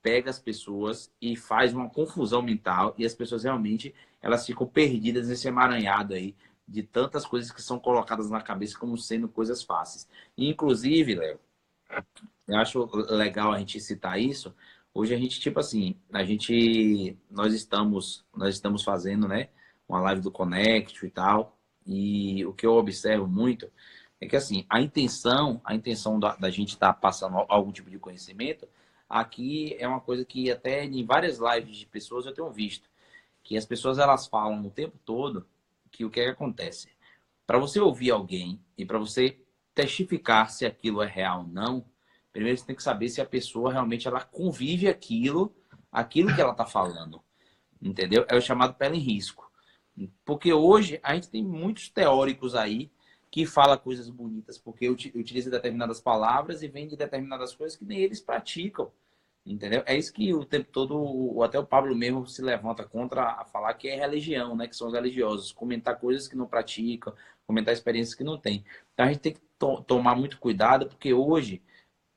pega as pessoas e faz uma confusão mental e as pessoas realmente elas ficam perdidas nesse emaranhado aí de tantas coisas que são colocadas na cabeça como sendo coisas fáceis. E, inclusive, Léo, eu acho legal a gente citar isso. Hoje a gente, tipo assim, nós estamos fazendo, né, uma live do Connect e tal. E o que eu observo muito é que, assim, a intenção da gente estar passando algum tipo de conhecimento, aqui é uma coisa que até em várias lives de pessoas eu tenho visto, que as pessoas elas falam o tempo todo que o que é que acontece? Para você ouvir alguém e para você testificar se aquilo é real ou não, primeiro você tem que saber se a pessoa realmente ela convive aquilo que ela está falando, entendeu? É o chamado pele em risco. Porque hoje a gente tem muitos teóricos aí que falam coisas bonitas, porque utilizam determinadas palavras e vêm de determinadas coisas que nem eles praticam. Entendeu? É isso que o tempo todo, até o Pablo mesmo se levanta contra a falar que é religião, né? Que são os religiosos. Comentar coisas que não praticam, comentar experiências que não têm. Então a gente tem que tomar muito cuidado, porque hoje,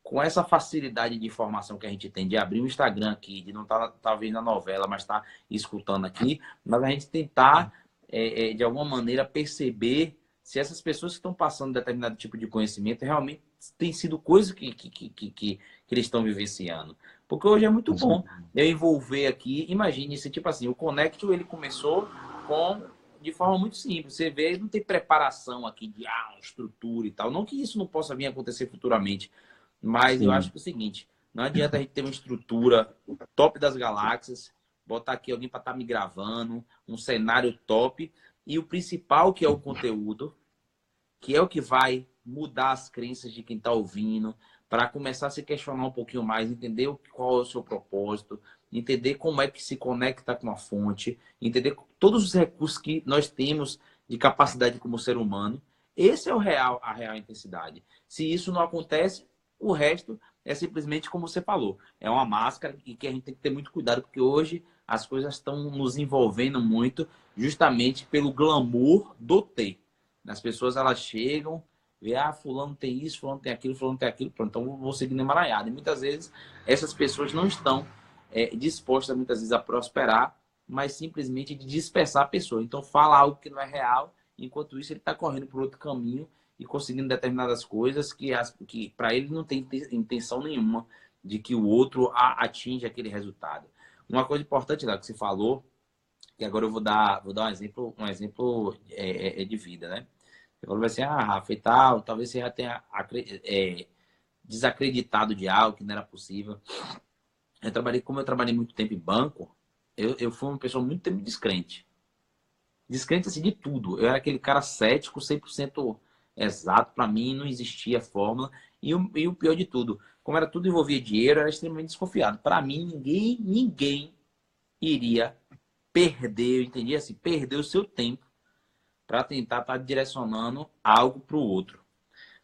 com essa facilidade de informação que a gente tem, de abrir um Instagram aqui, de não estar vendo a novela, mas estar escutando aqui, mas a gente tentar, de alguma maneira, perceber se essas pessoas que estão passando determinado tipo de conhecimento realmente tem sido coisa que eles estão vivenciando. Porque hoje é muito bom eu envolver aqui, imagine se tipo assim, o Connect ele começou de forma muito simples. Você vê, não tem preparação aqui de estrutura e tal. Não que isso não possa vir a acontecer futuramente, mas eu Sim. acho que é o seguinte, não adianta a gente ter uma estrutura top das galáxias, botar aqui alguém para estar me gravando, um cenário top, e o principal que é o conteúdo, que é o que vai mudar as crenças de quem está ouvindo, para começar a se questionar um pouquinho mais, entender qual é o seu propósito, entender como é que se conecta com a fonte, entender todos os recursos que nós temos de capacidade como ser humano. Esse é a real intensidade. Se isso não acontece, o resto é simplesmente como você falou, é uma máscara e que a gente tem que ter muito cuidado, porque hoje as coisas estão nos envolvendo muito justamente pelo glamour do ter. As pessoas elas chegam, vê, fulano tem isso, fulano tem aquilo, pronto, então vou seguir no emaranhado. E muitas vezes essas pessoas não estão dispostas muitas vezes a prosperar, mas simplesmente de dispersar a pessoa. Então fala algo que não é real, enquanto isso ele está correndo por outro caminho e conseguindo determinadas coisas que para ele não tem intenção nenhuma de que o outro atinja aquele resultado. Uma coisa importante lá que você falou, que agora eu vou dar um exemplo de vida, né? Você falou assim, Rafa, e tal, talvez você já tenha desacreditado de algo que não era possível. Como eu trabalhei muito tempo em banco, eu fui uma pessoa muito tempo descrente. Descrente assim de tudo. Eu era aquele cara cético, 100% exato. Para mim não existia fórmula. E o pior de tudo, como era tudo envolvia dinheiro, eu era extremamente desconfiado. Para mim, ninguém iria perder, eu entendi assim, perder o seu tempo para tentar estar direcionando algo para o outro.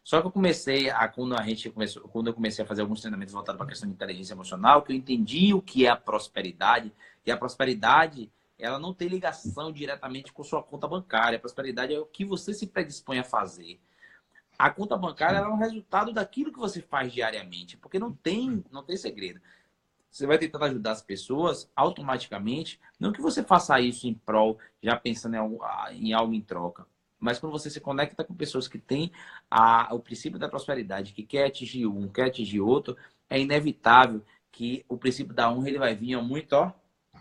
Só que eu quando eu comecei a fazer alguns treinamentos voltados para a questão de inteligência emocional, que eu entendi o que é a prosperidade, e a prosperidade, ela não tem ligação diretamente com sua conta bancária. A prosperidade é o que você se predispõe a fazer. A conta bancária é um resultado daquilo que você faz diariamente, porque não tem segredo. Você vai tentando ajudar as pessoas automaticamente, não que você faça isso em prol, já pensando em algo em troca, mas quando você se conecta com pessoas que têm o princípio da prosperidade, que quer atingir um, quer atingir outro, é inevitável que o princípio da honra ele vai vir muito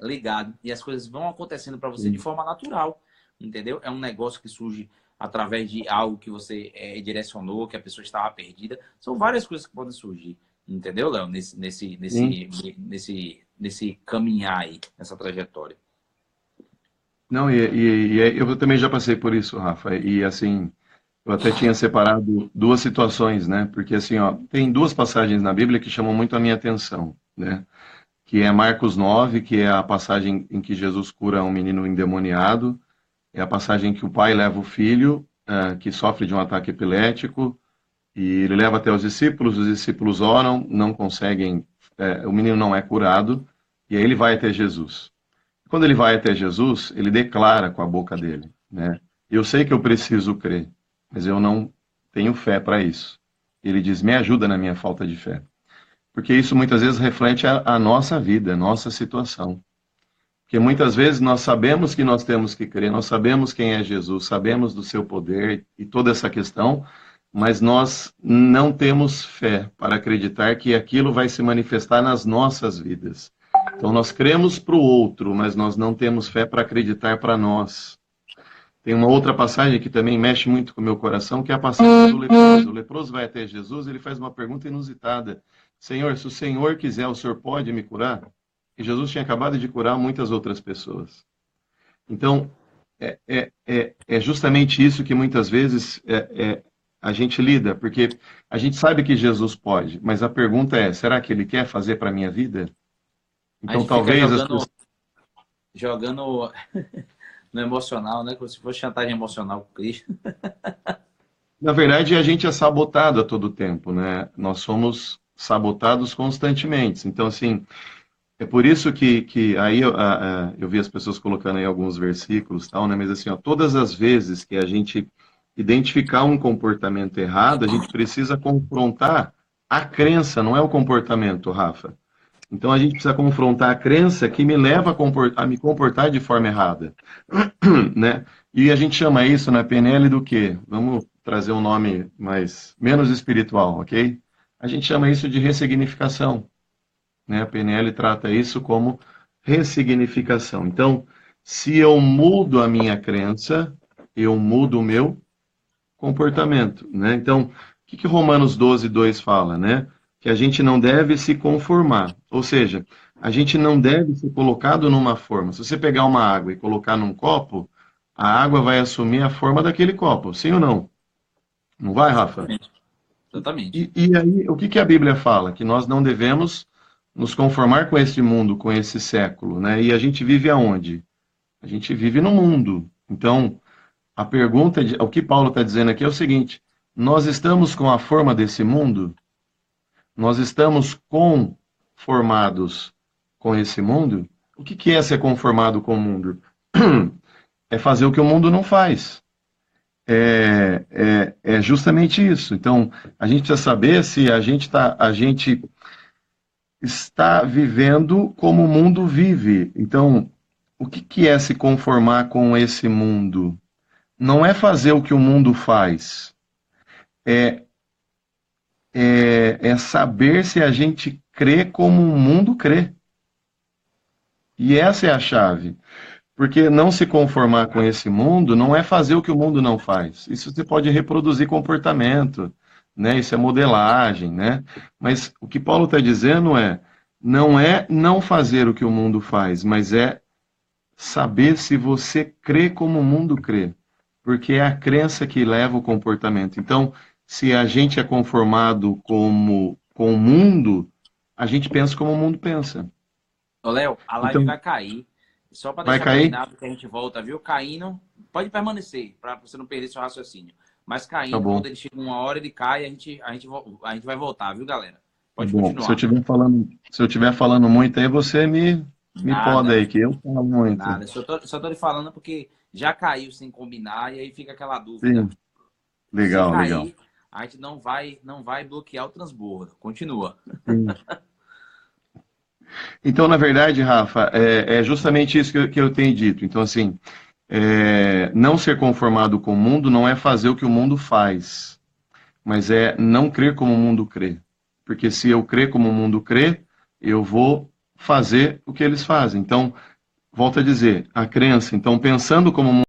ligado e as coisas vão acontecendo para você de forma natural, entendeu? É um negócio que surge através de algo que você direcionou, que a pessoa estava perdida. São várias coisas que podem surgir. Entendeu, Léo? Nesse caminhar aí, nessa trajetória. Não, eu também já passei por isso, Rafa. E assim, eu até tinha separado duas situações, né? Porque assim, ó, tem duas passagens na Bíblia que chamam muito a minha atenção, né? Que é Marcos 9, que é a passagem em que Jesus cura um menino endemoniado, é a passagem que o pai leva o filho, que sofre de um ataque epilético, e ele leva até os discípulos oram, não conseguem, o menino não é curado, e aí ele vai até Jesus. Quando ele vai até Jesus, ele declara com a boca dele, né? Eu sei que eu preciso crer, mas eu não tenho fé para isso. Ele diz, me ajuda na minha falta de fé. Porque isso muitas vezes reflete a nossa vida, a nossa situação. Porque muitas vezes nós sabemos que nós temos que crer, nós sabemos quem é Jesus, sabemos do seu poder e toda essa questão, mas nós não temos fé para acreditar que aquilo vai se manifestar nas nossas vidas. Então, nós cremos para o outro, mas nós não temos fé para acreditar para nós. Tem uma outra passagem que também mexe muito com o meu coração, que é a passagem do leproso. O leproso vai até Jesus, ele faz uma pergunta inusitada. Senhor, se o Senhor quiser, o Senhor pode me curar? E Jesus tinha acabado de curar muitas outras pessoas. Então, é justamente isso que muitas vezes a gente lida, porque a gente sabe que Jesus pode, mas a pergunta é, será que Ele quer fazer para a minha vida? A Então, gente fica talvez... jogando no emocional, né? Como se fosse chantagem emocional com Cristo. Na verdade, a gente é sabotado a todo tempo, né? Nós somos sabotados constantemente. Então, assim, é por isso que aí eu vi as pessoas colocando aí alguns versículos, tal, né? Mas assim, ó, todas as vezes que a gente identificar um comportamento errado, a gente precisa confrontar a crença, não é o comportamento, Rafa. Então, a gente precisa confrontar a crença que me leva a me comportar de forma errada, né? E a gente chama isso na PNL do quê? Vamos trazer um nome menos espiritual, ok? A gente chama isso de ressignificação, né? A PNL trata isso como ressignificação. Então, se eu mudo a minha crença, eu mudo o meu comportamento, né? Então, o que Romanos 12:2 fala, né? Que a gente não deve se conformar, ou seja, a gente não deve ser colocado numa forma. Se você pegar uma água e colocar num copo, a água vai assumir a forma daquele copo, sim ou não? Não vai, Rafa? Exatamente. Exatamente. E aí, o que a Bíblia fala? Que nós não devemos nos conformar com esse mundo, com esse século, né? E a gente vive aonde? A gente vive no mundo. Então, a pergunta, o que Paulo está dizendo aqui é o seguinte: nós estamos com a forma desse mundo? Nós estamos conformados com esse mundo? O que é ser conformado com o mundo? É fazer o que o mundo não faz. É justamente isso. Então, a gente precisa saber se a gente está vivendo como o mundo vive. Então, o que é se conformar com esse mundo? Não é fazer o que o mundo faz. É saber se a gente crê como o mundo crê. E essa é a chave. Porque não se conformar com esse mundo não é fazer o que o mundo não faz. Isso você pode reproduzir comportamento, né? Isso é modelagem, né? Mas o que Paulo está dizendo não é não fazer o que o mundo faz, mas é saber se você crê como o mundo crê. Porque é a crença que leva o comportamento. Então, se a gente é conformado com o mundo, a gente pensa como o mundo pensa. Ô, Léo, a live Então, vai cair. Só para vai deixar cair? combinado que a gente volta, viu? Caindo, pode permanecer, para você não perder seu raciocínio. Mas Tá caindo, bom. quando ele chega uma hora, ele cai, a gente vai voltar, viu, galera? Tá Pode bom. Se eu continuar. estiver falando muito aí, você me poda Nada, aí, que eu falo muito. nada. Só tô lhe falando porque já caiu sem combinar e aí fica aquela dúvida. Sim, Se legal, legal. cair, a gente não vai bloquear o transbordo. Continua. Sim. Então, na verdade, Rafa, é justamente isso que eu tenho dito. Então, assim, não ser conformado com o mundo não é fazer o que o mundo faz, mas é não crer como o mundo crê. Porque se eu crer como o mundo crê, eu vou fazer o que eles fazem. Então, volto a dizer, a crença, então, pensando como o mundo